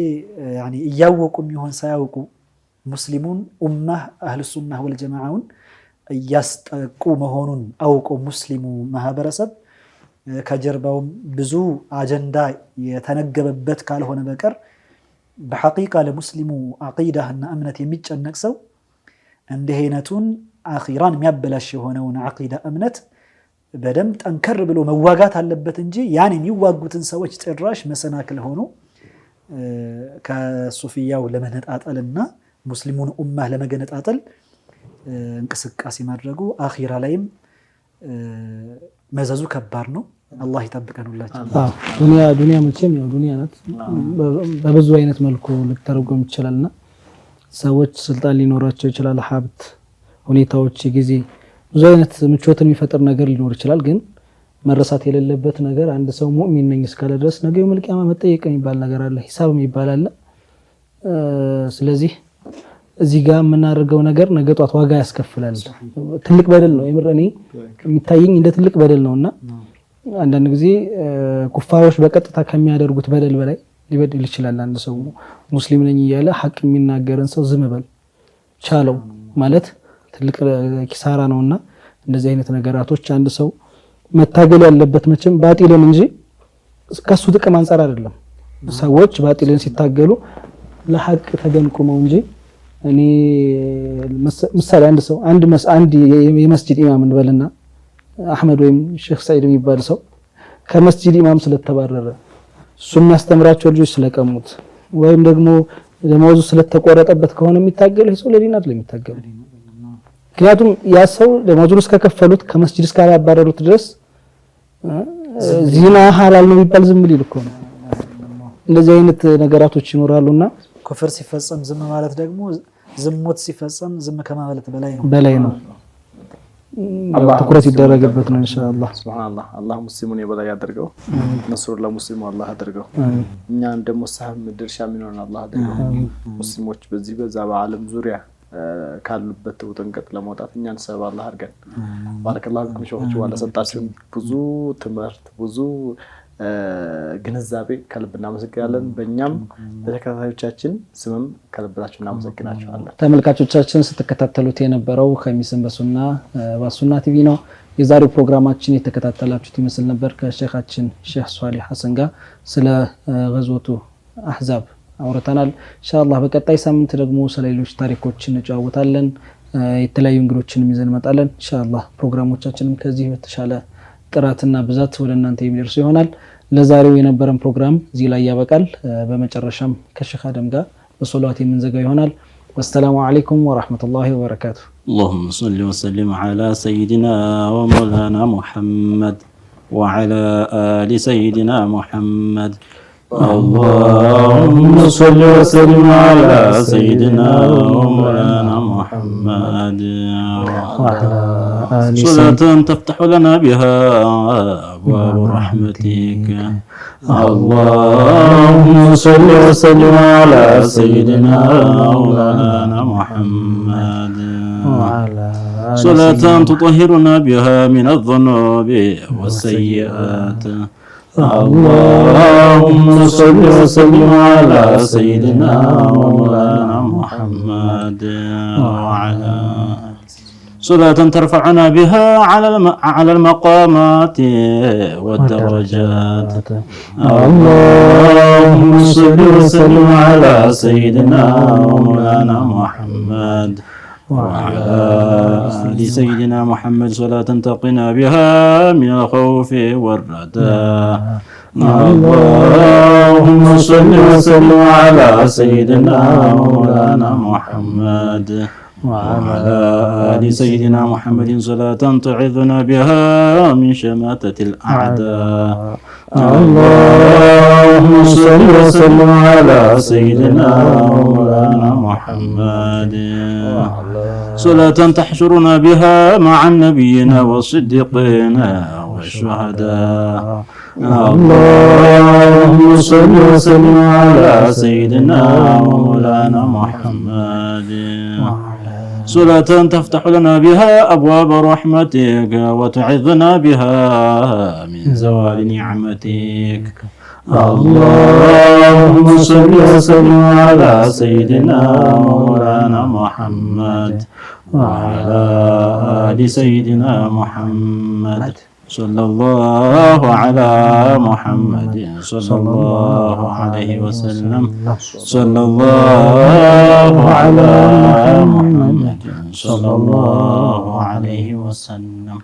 D: ያኒ እያወቁም ይሆን ሳያውቁ ሙስሊሙን ኡማህ አህለ ሱናህ ወል ጀማዓውን እያስጠቁ መሆኑን አውቆ ሙስሊሙ ማህበረሰብ ከጀርባው ብዙ አጀንዳ የተነገበበት ካልሆነ በቀር በሐቂቃ ለሙስሊሙ አቂዳህና እምነት የሚጨነቅ ሰው እንደ አይነቱን አኺራን የሚያበላሽ የሆነውን አቂዳ እምነት በደም ጠንከር ብሎ መዋጋት አለበት እንጂ ያን የሚዋጉትን ሰዎች ጭራሽ መሰናክል ሆኖ ከሱፊያው ለመነጣጠልና ሙስሊሙን ኡማህ ለመገነጣጠል እንቅስቃሴ ማድረጉ አኺራ ላይም መዘዙ ከባድ ነው አላህ ይጠብቀን ሁላችን
B: ዱንያ መቼም ያው ዱንያ ናት በብዙ አይነት መልኩ ልትተረጎም ይችላልና ሰዎች ስልጣን ሊኖራቸው ይችላል ሀብት ሁኔታዎች ጊዜ ብዙ አይነት ምቾትን የሚፈጥር ነገር ሊኖር ይችላል ግን መረሳት የሌለበት ነገር አንድ ሰው ሙእሚን ነኝ እስካለ ድረስ ነገ የውመል ቂያማ መጠየቅ የሚባል ነገር አለ ሂሳብ የሚባል አለ ስለዚህ እዚህ ጋር የምናደርገው ነገር ነገ ጧት ዋጋ ያስከፍላል ትልቅ በደል ነው የምረኔ የሚታየኝ እንደ ትልቅ በደል ነውና አንዳንድ ጊዜ ኩፋሮች በቀጥታ ከሚያደርጉት በደል በላይ ሊበድል ይችላል አንድ ሰው ሙስሊም ነኝ እያለ ሐቅ የሚናገርን ሰው ዝም በል ቻለው ማለት ትልቅ ኪሳራ ነውና እንደዚህ አይነት ነገራቶች አንድ ሰው መታገል ያለበት መቼም ባጢልን እንጂ ከሱ ጥቅም አንፃር አይደለም ሰዎች ባጢልን ሲታገሉ ለሐቅ ተገንቁመው እንጂ እኔ ምሳሌ አንድ ሰው አንድ የመስጂድ ኢማም እንበልና አህመድ ወይም ሼክ ሰዒድ የሚባል ሰው ከመስጂድ ኢማም ስለተባረረ እሱ የሚያስተምራቸው ልጆች ስለቀሙት ወይም ደግሞ ደሞዙ ስለተቆረጠበት ከሆነ የሚታገለው ሰው ለዲን አይደለም የሚታገለው ምክንያቱም ያ ሰው ደሞዙን እስከከፈሉት ከመስጂድ እስካላባረሩት ድረስ ዚና ሐላል ነው የሚባል ዝም ሊል እኮ ነው እንደዚህ አይነት ነገራቶች ይኖራሉና
D: ኩፍር ሲፈጸም ዝም ማለት ደግሞ ዝሙት ሲፈጸም ዝም ከማለት
B: በላይ ነው አላህ ትኩረት ይደረግበት ነው ኢንሻአላህ
C: ሱብሃንአላህ አላህ ሙስሊሙን የበላይ ያድርገው ነስሩ ለሙስሊሙ አላህ ያድርገው እኛም ደግሞ ሰሃም ድርሻ የሚኖርና አላህ ያድርገው ሙስሊሞች በዚህ በዛ በዓለም ዙሪያ ካሉበት ውጥንቅጥ ለመውጣት እኛን ሰበብ አላህ አድርገን ባረከላሁ ፊኩም ሸሆች ወላ ሰጣችሁ ብዙ ትምህርት ብዙ ግንዛቤ ከልብ እናመሰግናለን በእኛም በተከታታዮቻችን ስምም ከልባችን እናመሰግናችኋለን
B: ተመልካቾቻችን ስትከታተሉት የነበረው ኸሚስን በሱና ቲቪ ነው የዛሬው ፕሮግራማችን የተከታተላችሁት ይመስል ነበር ከሼኻችን ሼህ ሷሊህ ሐሰን ጋር ስለ ገዝወቱ አህዛብ አውርተናል ኢንሻአላህ በቀጣይ ሳምንት ደግሞ ስለሌሎች ታሪኮችን እንጫወታለን የተለያዩ እንግዶችን ይዘን እንመጣለን ኢንሻአላህ ፕሮግራሞቻችንም ከዚህ በተሻለ ጥራትና ብዛት ወደ እናንተ የሚደርሱ ይሆናል ለዛሬው የነበረን ፕሮግራም እዚህ ላይ ያበቃል በመጨረሻም ከሼኽ አደም ጋር በሶላት የምንዘጋው ይሆናል والسلام عليكم ورحمة الله وبركاته
A: اللهم صل وسلم على سيدنا ومولانا محمد وعلى آل سيدنا محمد اللهم صل وسلم على سيدنا ومولانا محمد وعلى آل صلاة تفتح لنا بها أبواب رحمتك اللهم صل وسلم على سيدنا ومولانا محمد وعلى صلاة تطهرنا بها من الذنوب والسيئات اللهم صل وسلم على سيدنا ومولانا محمد محمد وعلى صلاة ترفعنا بها على المقامات والدرجات. اللهم صل وسلم على سيدنا ومولانا محمد وعلى آل سيدنا محمد صلاة تقنا بها من الخوف والردى. اللهم صل وسلم على سيدنا ومولانا محمد وعلى آل سيدنا محمد صلاة تعذنا بها من شماتة الأعداء. اللهم صل وسلم على سيدنا ومولانا محمد صلاة تحشرنا بها مع النبيين والصديقين والشهداء. اللهم صل وسلم على سيدنا ومولانا محمد صلاة تفتح لنا بها أبواب رحمتك وتعظنا بها من زوال نعمتك. اللهم صل وسلم على سيدنا ومولانا محمد وعلى آل سيدنا محمد صلى الله على محمد صلى الله عليه وسلم. صلى الله على محمد صلى الله عليه وسلم.